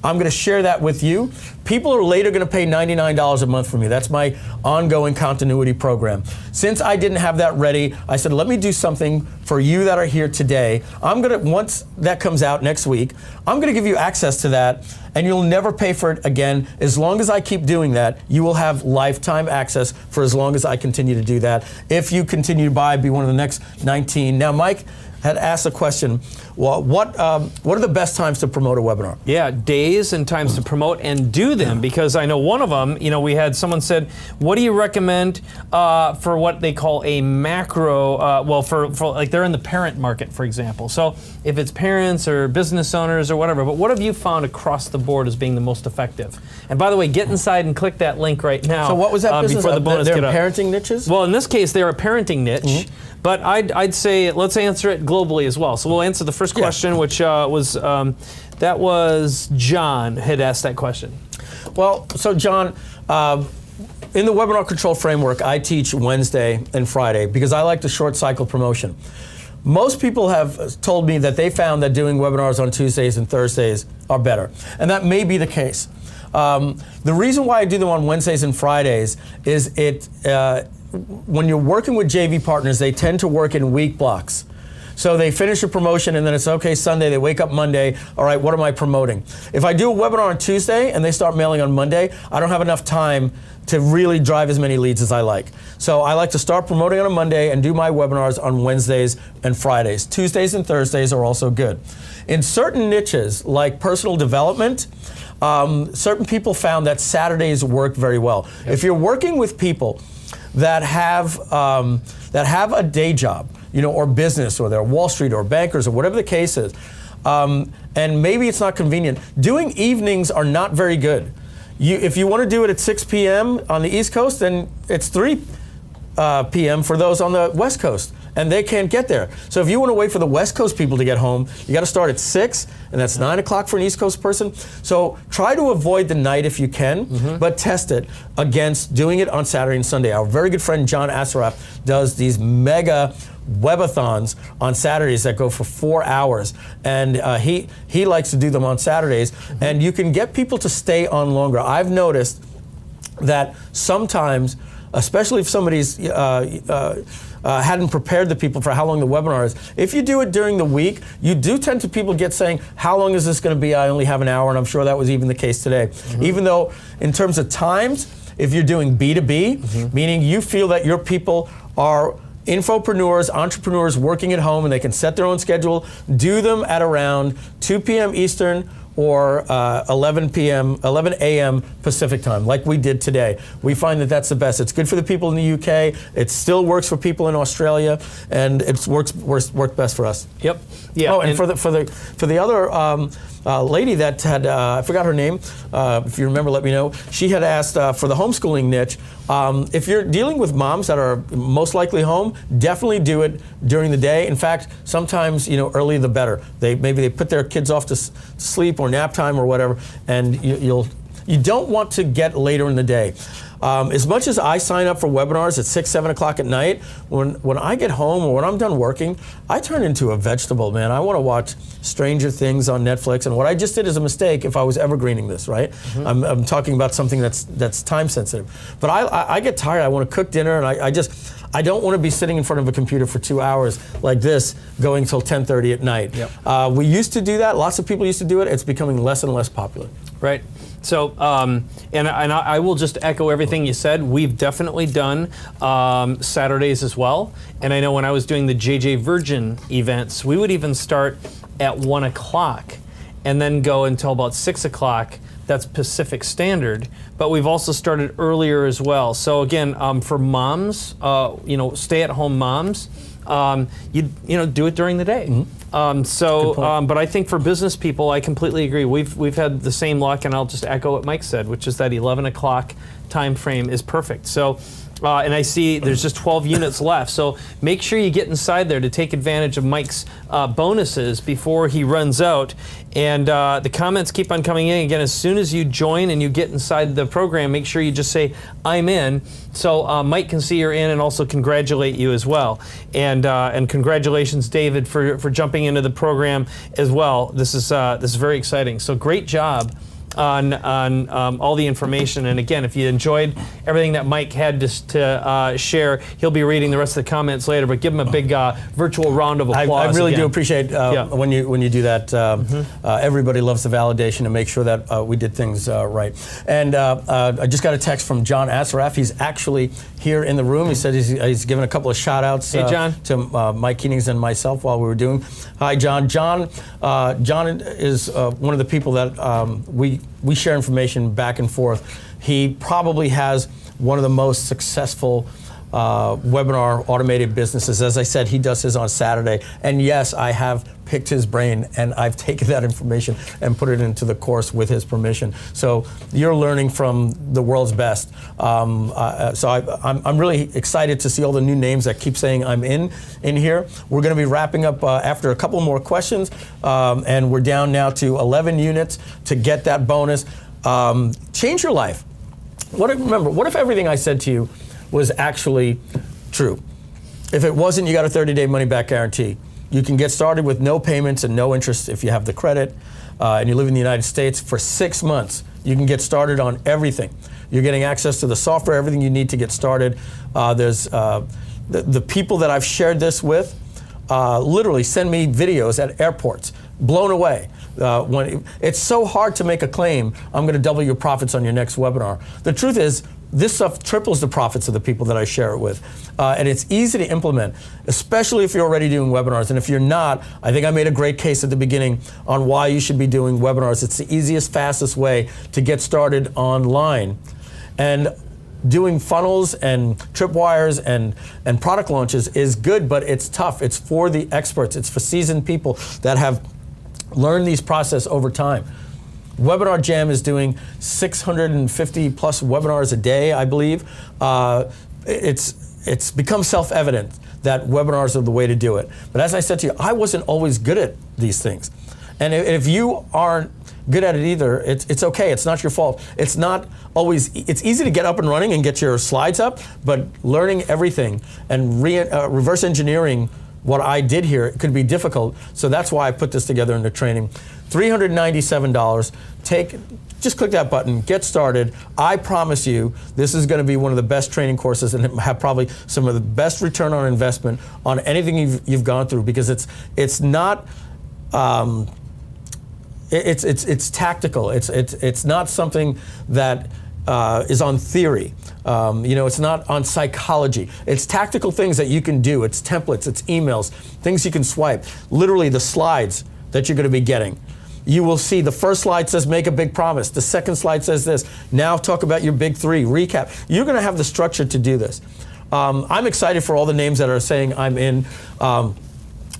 Speaker 1: I'm going to share that with you. People are later going to pay $99 a month for me. That's my ongoing continuity program. Since I didn't have that ready, I said, let me do something for you that are here today. I'm going to, once that comes out next week, I'm going to give you access to that, and you'll never pay for it again. As long as I keep doing that, you will have lifetime access for as long as I continue to do that. If you continue to buy, be one of the next 19. Now, Mike had asked a question, well, what are the best times to promote a webinar?
Speaker 2: Yeah, days and times to promote and do them, because I know one of them, we had someone said, what do you recommend for what they call a macro, for like they're in the parent market, for example. So if it's parents or business owners or whatever, but what have you found across the board as being the most effective? And by the way, get inside and click that link right now.
Speaker 1: So what was that business?
Speaker 2: Before the bonus
Speaker 1: they're
Speaker 2: get up.
Speaker 1: parenting niches?
Speaker 2: Well, in this case, they're a parenting niche. But I'd say let's answer it globally as well. So we'll answer the first question, which was John had asked that question.
Speaker 1: Well, so John, in the Webinar Control Framework, I teach Wednesday and Friday because I like the short cycle promotion. Most people have told me that they found that doing webinars on Tuesdays and Thursdays are better, and that may be the case. The reason why I do them on Wednesdays and Fridays is when you're working with JV partners, they tend to work in week blocks. So they finish a promotion and then it's okay Sunday, they wake up Monday, all right, what am I promoting? If I do a webinar on Tuesday and they start mailing on Monday, I don't have enough time to really drive as many leads as I like. So I like to start promoting on a Monday and do my webinars on Wednesdays and Fridays. Tuesdays and Thursdays are also good. In certain niches, like personal development, certain people found that Saturdays work very well. Yep. If you're working with people that have that have a day job, or business, or they're Wall Street or bankers or whatever the case is, and maybe it's not convenient, doing evenings are not very good. If you want to do it at 6 p.m. on the East Coast, then it's 3 p.m. for those on the West Coast, and they can't get there. So if you want to wait for the West Coast people to get home, you got to start at 6, and that's 9 o'clock for an East Coast person. So try to avoid the night if you can, but test it against doing it on Saturday and Sunday. Our very good friend John Assaraf does these mega webathons on Saturdays that go for 4 hours, and he likes to do them on Saturdays, and you can get people to stay on longer. I've noticed that sometimes, especially if somebody's hadn't prepared the people for how long the webinar is, if you do it during the week, you do tend to people get saying, how long is this going to be? I only have an hour, and I'm sure that was even the case today. Even though in terms of times, if you're doing B2B, meaning you feel that your people are infopreneurs, entrepreneurs working at home, and they can set their own schedule, do them at around 2 p.m. Eastern or 11 a.m. Pacific time, like we did today. We find that that's the best. It's good for the people in the UK. It still works for people in Australia, and it's worked best for us.
Speaker 2: Yep. Yeah.
Speaker 1: Oh, and for the other lady that had I forgot her name. If you remember, let me know. She had asked for the homeschooling niche. If you're dealing with moms that are most likely home, definitely do it during the day. In fact, sometimes early the better. Maybe they put their kids off to sleep or nap time or whatever, and you don't want to get later in the day. As much as I sign up for webinars at 6, 7 o'clock at night, when I get home or when I'm done working, I turn into a vegetable, man. I want to watch Stranger Things on Netflix, and what I just did is a mistake if I was evergreening this, right? I'm talking about something that's time sensitive. But I get tired. I want to cook dinner, and I don't want to be sitting in front of a computer for 2 hours like this, going till 10:30 at night.
Speaker 2: Yep.
Speaker 1: We used to do that. Lots of people used to do it. It's becoming less and less popular.
Speaker 2: Right. So, and I will just echo everything you said. We've definitely done Saturdays as well. And I know when I was doing the JJ Virgin events, we would even start at 1 o'clock and then go until about 6 o'clock. That's Pacific Standard. But we've also started earlier as well. So again, for moms, stay-at-home moms, you do it during the day. But I think for business people, I completely agree. We've had the same luck, and I'll just echo what Mike said, which is that 11 o'clock time frame is perfect. So, and I see there's just 12 units left. So make sure you get inside there to take advantage of Mike's bonuses before he runs out. And the comments keep on coming in. Again, as soon as you join and you get inside the program, make sure you just say, I'm in, so Mike can see you're in and also congratulate you as well. And congratulations, David, for jumping into the program as well. This is very exciting. So great job on all the information. And again, if you enjoyed everything that Mike had to share, he'll be reading the rest of the comments later, but give him a big virtual round of applause.
Speaker 1: I really do appreciate when you do that. Everybody loves the validation to make sure that we did things right. And I just got a text from John Assaraf. He's actually here in the room. He said he's given a couple of shout outs to Mike Keenings and myself while we were doing. Hi, John. John is one of the people that we share information back and forth. He probably has one of the most successful webinar automated businesses. As I said, he does his on Saturday. And yes, I have picked his brain, and I've taken that information and put it into the course with his permission. So you're learning from the world's best. So I'm really excited to see all the new names that keep saying I'm in here. We're going to be wrapping up after a couple more questions, and we're down now to 11 units to get that bonus. Change your life. Remember, what if everything I said to you was actually true? If it wasn't, you got a 30-day money-back guarantee. You can get started with no payments and no interest if you have the credit, and you live in the United States for 6 months. You can get started on everything. You're getting access to the software, everything you need to get started. There's the people that I've shared this with literally send me videos at airports, blown away. When it's so hard to make a claim, I'm going to double your profits on your next webinar. The truth is, this stuff triples the profits of the people that I share it with. And it's easy to implement, especially if you're already doing webinars. And if you're not, I think I made a great case at the beginning on why you should be doing webinars. It's the easiest, fastest way to get started online. And doing funnels and tripwires and product launches is good, but it's tough. It's for the experts. It's for seasoned people that have learned these process over time. Webinar Jam is doing 650 plus webinars a day, I believe. It's become self-evident that webinars are the way to do it. But as I said to you, I wasn't always good at these things. And if you aren't good at it either, it's okay. It's not your fault. It's not always. It's easy to get up and running and get your slides up, but learning everything and reverse engineering what I did here could be difficult. So that's why I put this together in the training. $397. Just click that button, get started. I promise you, this is going to be one of the best training courses and have probably some of the best return on investment on anything you've gone through, because it's not. It's tactical. It's not something that is on theory. It's not on psychology. It's tactical things that you can do. It's templates, it's emails, things you can swipe. Literally the slides that you're going to be getting. You will see the first slide says make a big promise. The second slide says this. Now talk about your big three, recap. You're going to have the structure to do this. I'm excited for all the names that are saying I'm in.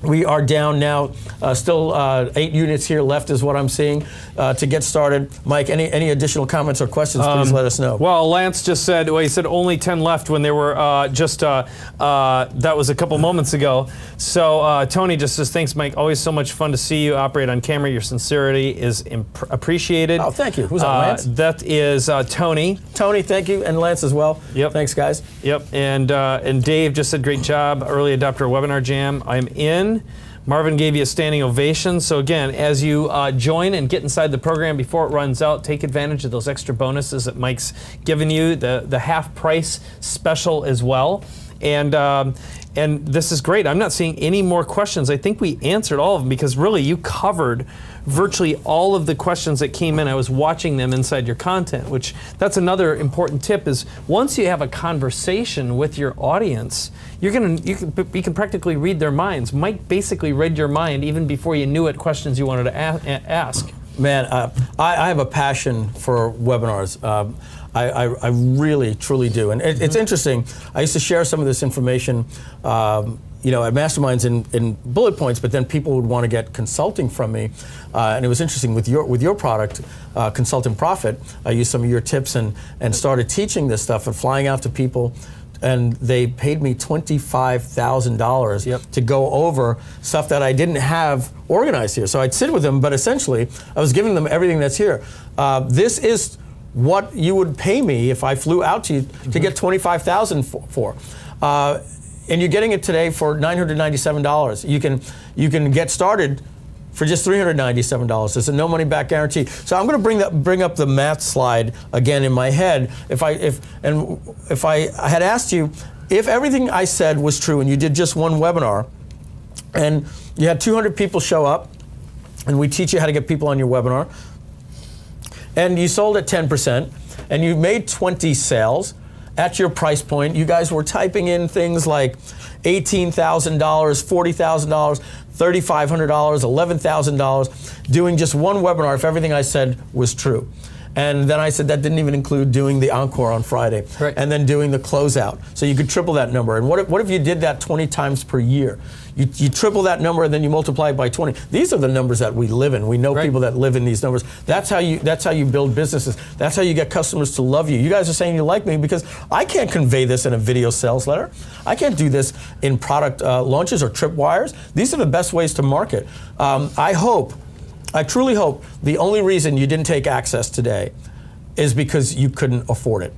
Speaker 1: We are down now, still 8 units here left is what I'm seeing to get started. Mike, any additional comments or questions, please let us know.
Speaker 2: Well, Lance just said, he said only 10 left when there were that was a couple moments ago. So Tony just says, thanks, Mike. Always so much fun to see you operate on camera. Your sincerity is appreciated.
Speaker 1: Oh, thank you. Who's that, Lance?
Speaker 2: That is Tony.
Speaker 1: Tony, thank you, and Lance as well.
Speaker 2: Yep.
Speaker 1: Thanks, guys.
Speaker 2: Yep, and Dave just said, great job, early adopter webinar jam. I'm in. Marvin gave you a standing ovation. So again, as you join and get inside the program before it runs out, take advantage of those extra bonuses that Mike's given you, the half price special as well. And this is great. I'm not seeing any more questions. I think we answered all of them, because really you covered virtually all of the questions that came in. I was watching them inside your content, which that's another important tip, is once you have a conversation with your audience, you can practically read their minds. Mike basically read your mind even before you knew what questions you wanted to ask.
Speaker 1: Man, I have a passion for webinars. I really, truly do. And it's interesting. I used to share some of this information at masterminds in bullet points, but then people would want to get consulting from me. And it was interesting with your product, Consult and Profit. I used some of your tips and started teaching this stuff and flying out to people. And they paid me $25,000 to go over stuff that I didn't have organized here. So I'd sit with them, but essentially I was giving them everything that's here. This is what you would pay me if I flew out to you to get $25,000 for. And you're getting it today for $997. You can get started for just $397. There's a no money back guarantee. So I'm going to bring up the math slide again in my head. If I had asked you if everything I said was true and you did just one webinar and you had 200 people show up and we teach you how to get people on your webinar and you sold at 10% and you made 20 sales at your price point, you guys were typing in things like $18,000, $40,000, $3,500, $11,000, doing just one webinar if everything I said was true. And then I said that didn't even include doing the encore on Friday,
Speaker 2: right,
Speaker 1: and then doing the closeout. So you could triple that number. And what if you did that 20 times per year? You triple that number and then you multiply it by 20. These are the numbers that we live in. We know people that live in these numbers. That's how you build businesses. That's how you get customers to love you. You guys are saying you like me because I can't convey this in a video sales letter. I can't do this in product launches or tripwires. These are the best ways to market. I truly hope the only reason you didn't take Access today is because you couldn't afford it.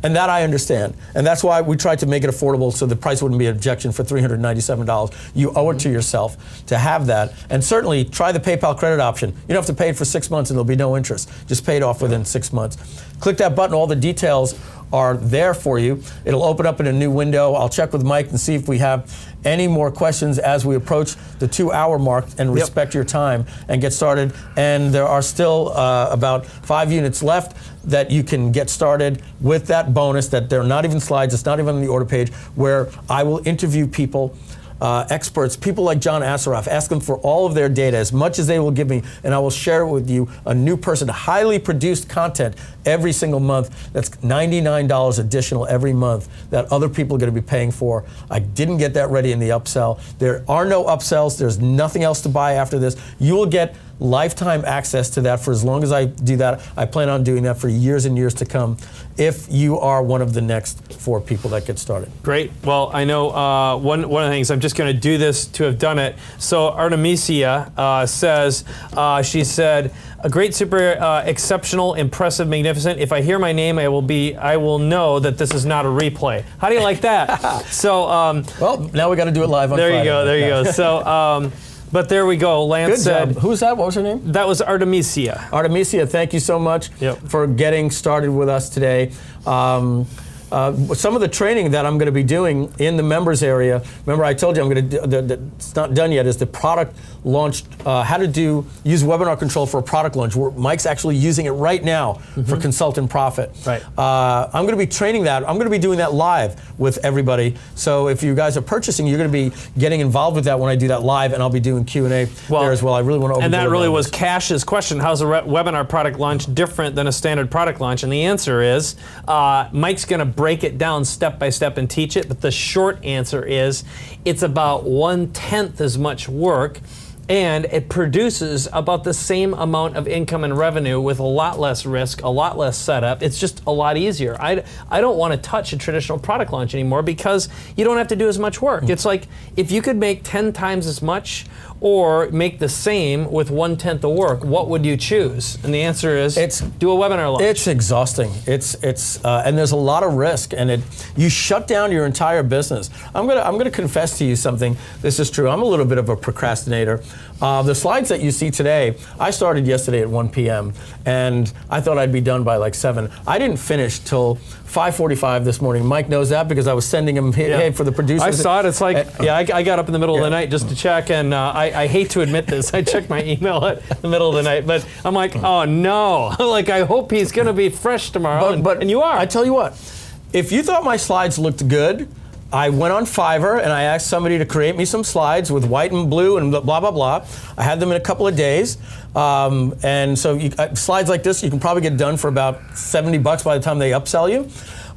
Speaker 1: And that I understand. And that's why we tried to make it affordable so the price wouldn't be an objection for $397. You owe it to yourself to have that. And certainly try the PayPal credit option. You don't have to pay it for 6 months and there'll be no interest. Just pay it off within 6 months. Click that button, all the details are there for you. It'll open up in a new window. I'll check with Mike and see if we have any more questions as we approach the 2-hour mark and respect your time and get started. And there are still about 5 units left that you can get started with that bonus that they're not even slides, it's not even on the order page, where I will interview people experts, people like John Assaraf. Ask them for all of their data, as much as they will give me, and I will share it with you. A new person, highly produced content every single month. That's $99 additional every month that other people are going to be paying for. I didn't get that ready in the upsell. There are no upsells. There's nothing else to buy after this. You will get lifetime access to that for as long as I do that. I plan on doing that for years and years to come if you are one of the next 4 people that get started.
Speaker 2: Great. Well, I know one of the things, I'm just going to do this to have done it. So Artemisia says, she said, a great, super exceptional, impressive, magnificent. If I hear my name, I will know that this is not a replay. How do you like that? So,
Speaker 1: well, now we got to do it live on Friday.
Speaker 2: There you go. So, but there we go. Lance
Speaker 1: Good
Speaker 2: said.
Speaker 1: job. Who's that? What was her name?
Speaker 2: That was Artemisia.
Speaker 1: Artemisia, thank you so much for getting started with us today. Some of the training that I'm going to be doing in the members area, remember I told you I'm going to do, it's not done yet, is the product launch, how to use webinar control for a product launch. Mike's actually using it right now for Consult and Profit.
Speaker 2: Right.
Speaker 1: I'm going to be training that. I'm going to be doing that live with everybody. So if you guys are purchasing, you're going to be getting involved with that when I do that live, and I'll be doing Q&A there as well. I really want to.
Speaker 2: And that really was Cash's question. How's a webinar product launch different than a standard product launch? And the answer is, Mike's going to break it down step by step and teach it, but the short answer is it's about 1/10 as much work, and it produces about the same amount of income and revenue with a lot less risk, a lot less setup. It's just a lot easier. I don't want to touch a traditional product launch anymore because you don't have to do as much work. It's like if you could make 10 times as much or make the same with 1/10 the work, what would you choose? And the answer is do a webinar launch.
Speaker 1: It's exhausting. And there's a lot of risk, and you shut down your entire business. I'm gonna confess to you something. This is true. I'm a little bit of a procrastinator. The slides that you see today, I started yesterday at 1 p.m. and I thought I'd be done by like 7. I didn't finish till 5:45 this morning. Mike knows that because I was sending him, hey, for the producers.
Speaker 2: I saw it. It's like, I got up in the middle of the night just to check, and I hate to admit this. I checked my email at the middle of the night, but I'm like, oh no. Like, I hope he's going to be fresh tomorrow, and you are.
Speaker 1: I tell you what, if you thought my slides looked good, I went on Fiverr and I asked somebody to create me some slides with white and blue and blah, blah, blah. I had them in a couple of days. And so slides like this, you can probably get done for about $70 by the time they upsell you.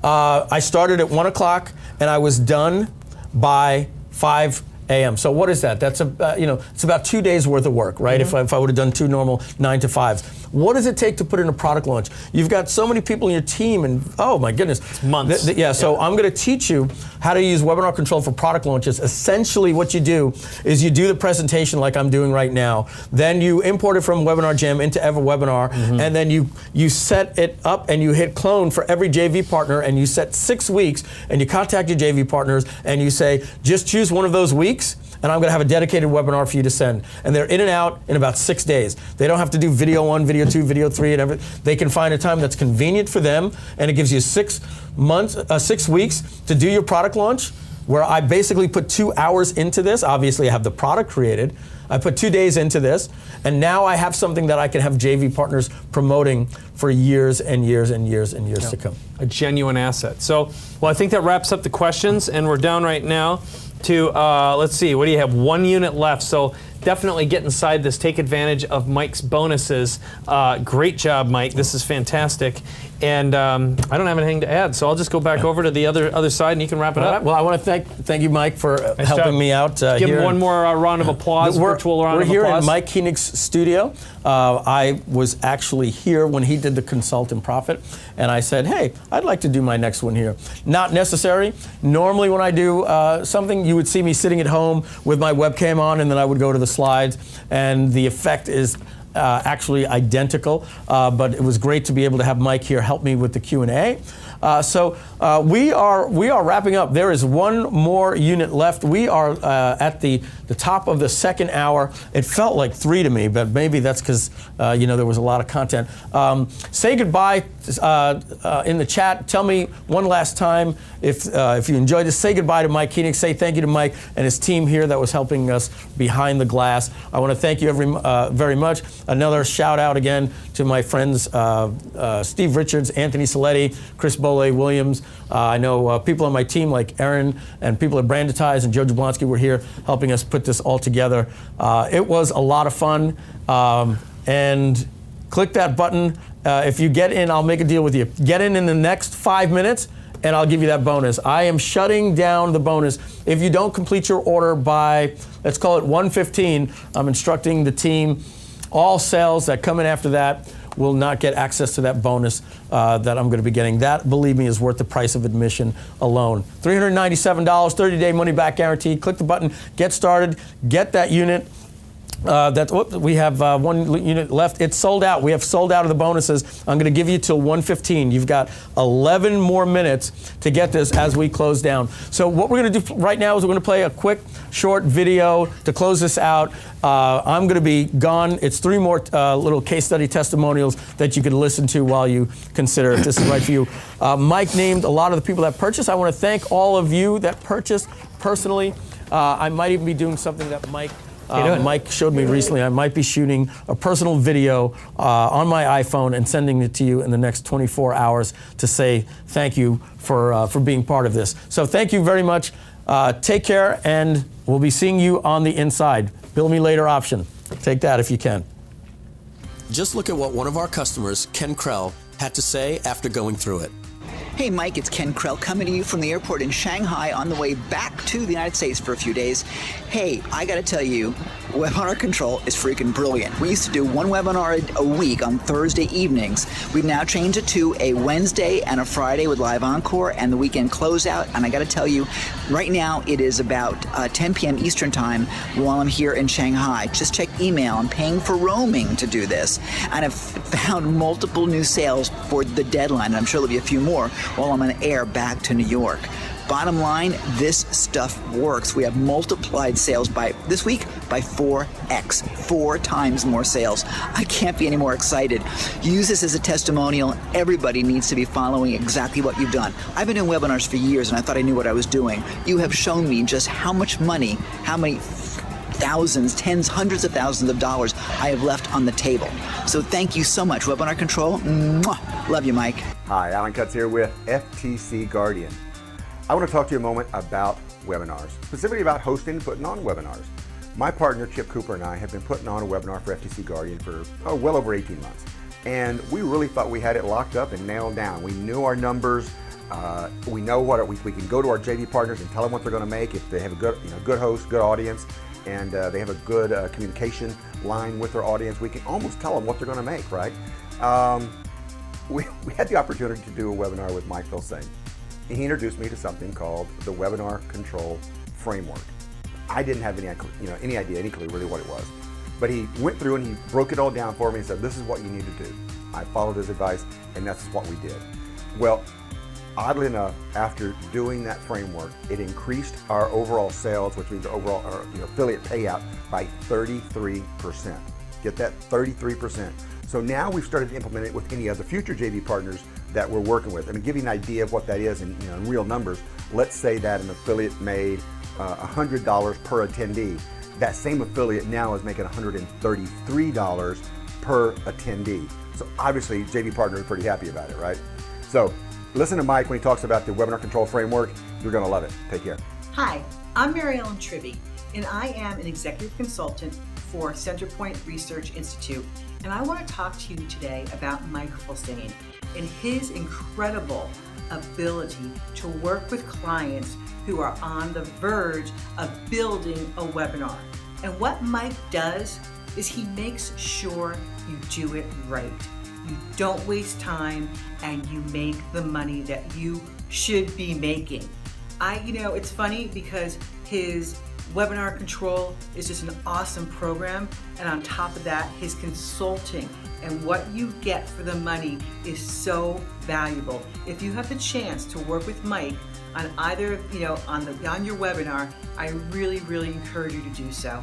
Speaker 1: I started at 1 o'clock and I was done by 5 a.m. So what is that? That's it's about 2 days worth of work, right? If I would have done 2 normal 9 to 5s. What does it take to put in a product launch? You've got so many people in your team, and oh my goodness,
Speaker 2: it's months.
Speaker 1: So I'm going to teach you how to use webinar control for product launches. Essentially, what you do is you do the presentation like I'm doing right now. Then you import it from Webinar Jam into EverWebinar, and then you set it up and you hit clone for every JV partner, and you set 6 weeks, and you contact your JV partners, and you say, just choose one of those weeks, and I'm going to have a dedicated webinar for you to send. And they're in and out in about 6 days. They don't have to do video 1, video 2, video 3, and everything. They can find a time that's convenient for them, and it gives you 6 weeks to do your product launch, where I basically put 2 hours into this. Obviously, I have the product created. I put 2 days into this, and now I have something that I can have JV partners promoting for years and years and years and years to come.
Speaker 2: A genuine asset. So, well, I think that wraps up the questions, and we're down right now to, let's see, what do you have? 1 unit left. So definitely get inside this. Take advantage of Mike's bonuses. Great job, Mike. This is fantastic. And I don't have anything to add, so I'll just go back over to the other side, and you can wrap it up.
Speaker 1: Well, I want to thank you, Mike, for helping me out.
Speaker 2: Give him one more round of applause, virtual round of applause.
Speaker 1: We're here in Mike Koenig's studio. I was actually here when he did the Consult and Profit, and I said, hey, I'd like to do my next one here. Not necessary. Normally when I do something, you would see me sitting at home with my webcam on, and then I would go to the slides, and the effect is actually identical, but it was great to be able to have Mike here help me with the Q&A. So we are wrapping up. There is 1 more unit left. We are at the top of the 2nd hour. It felt like 3 to me, but maybe that's because there was a lot of content. Say goodbye in the chat. Tell me one last time if you enjoyed this. Say goodbye to Mike Koenig. Say thank you to Mike and his team here that was helping us behind the glass. I want to thank you very much. Another shout out again to my friends Steve Richards, Anthony Saletti, Chris Boley-Williams. I know people on my team like Aaron and people at Branditize and Joe Jablonski were here helping us put this all together. It was a lot of fun. And click that button. If you get in, I'll make a deal with you. Get in the next 5 minutes, and I'll give you that bonus. I am shutting down the bonus. If you don't complete your order by, let's call it 1:15, I'm instructing the team, all sales that come in after that will not get access to that bonus that I'm going to be getting. That, believe me, is worth the price of admission alone. $397, 30-day money-back guarantee. Click the button, get started, get that unit. We have one unit left. It's sold out. We have sold out of the bonuses. I'm going to give you till 1:15. You've got 11 more minutes to get this as we close down. So what we're going to do right now is we're going to play a quick, short video to close this out. I'm going to be gone. It's 3 more little case study testimonials that you can listen to while you consider if this is right for you. Mike named a lot of the people that purchased. I want to thank all of you that purchased personally. I might even be doing something that Mike showed me recently. I might be shooting a personal video on my iPhone and sending it to you in the next 24 hours to say thank you for being part of this. So thank you very much. Take care, and we'll be seeing you on the inside. Bill me later option. Take that if you can.
Speaker 3: Just look at what one of our customers, Ken Krell, had to say after going through it.
Speaker 4: Hey Mike, it's Ken Krell coming to you from the airport in Shanghai on the way back to the United States for a few days. Hey, I gotta tell you, Webinar Control is freaking brilliant. We used to do 1 webinar a week on Thursday evenings. We've now changed it to a Wednesday and a Friday with live encore and the weekend closeout. And I gotta tell you, right now it is about 10 p.m. Eastern time while I'm here in Shanghai. Just check email. I'm paying for roaming to do this. And I've found multiple new sales for the deadline. And I'm sure there'll be a few more while I'm on air back to New York. Bottom line, this stuff works. We have multiplied sales this week by 4x, 4 times more sales. I can't be any more excited. Use this as a testimonial. Everybody needs to be following exactly what you've done. I've been doing webinars for years and I thought I knew what I was doing. You have shown me just how much money, how many thousands, tens, hundreds of thousands of dollars I have left on the table. So thank you so much, Webinar Control. Mwah. Love you, Mike.
Speaker 5: Hi, Alan Cutts here with FTC Guardian. I want to talk to you a moment about webinars, specifically about hosting and putting on webinars. My partner, Chip Cooper, and I have been putting on a webinar for FTC Guardian for well over 18 months. And we really thought we had it locked up and nailed down. We knew our numbers. We know what we can go to our JV partners and tell them what they're going to make if they have a good host, good audience, and they have a good communication line with their audience. We can almost tell them what they're going to make, right? We had the opportunity to do a webinar with Mike Filsaime. He introduced me to something called the Webinar Control Framework. I didn't have any idea, any clue really what it was. But he went through and he broke it all down for me and said, this is what you need to do. I followed his advice, and that's what we did. Well, oddly enough, after doing that framework, it increased our overall sales, which means overall our affiliate payout, by 33%. Get that? 33%. So now we've started to implement it with any other future JV partners that we're working with. I mean, give you an idea of what that is in real numbers. Let's say that an affiliate made $100 per attendee. That same affiliate now is making $133 per attendee. So obviously, JV partners are pretty happy about it, right? So listen to Mike when he talks about the Webinar Control Framework. You're going to love it. Take care.
Speaker 6: Hi, I'm Mary Ellen Trivy, and I am an executive consultant for Centerpoint Research Institute, and I want to talk to you today about Mike Filsaime and his incredible ability to work with clients who are on the verge of building a webinar. And what Mike does is he makes sure you do it right. You don't waste time and you make the money that you should be making. It's funny because his Webinar Control is just an awesome program, and on top of that, his consulting and what you get for the money is so valuable. If you have the chance to work with Mike on either, on your webinar, I really, really encourage you to do so.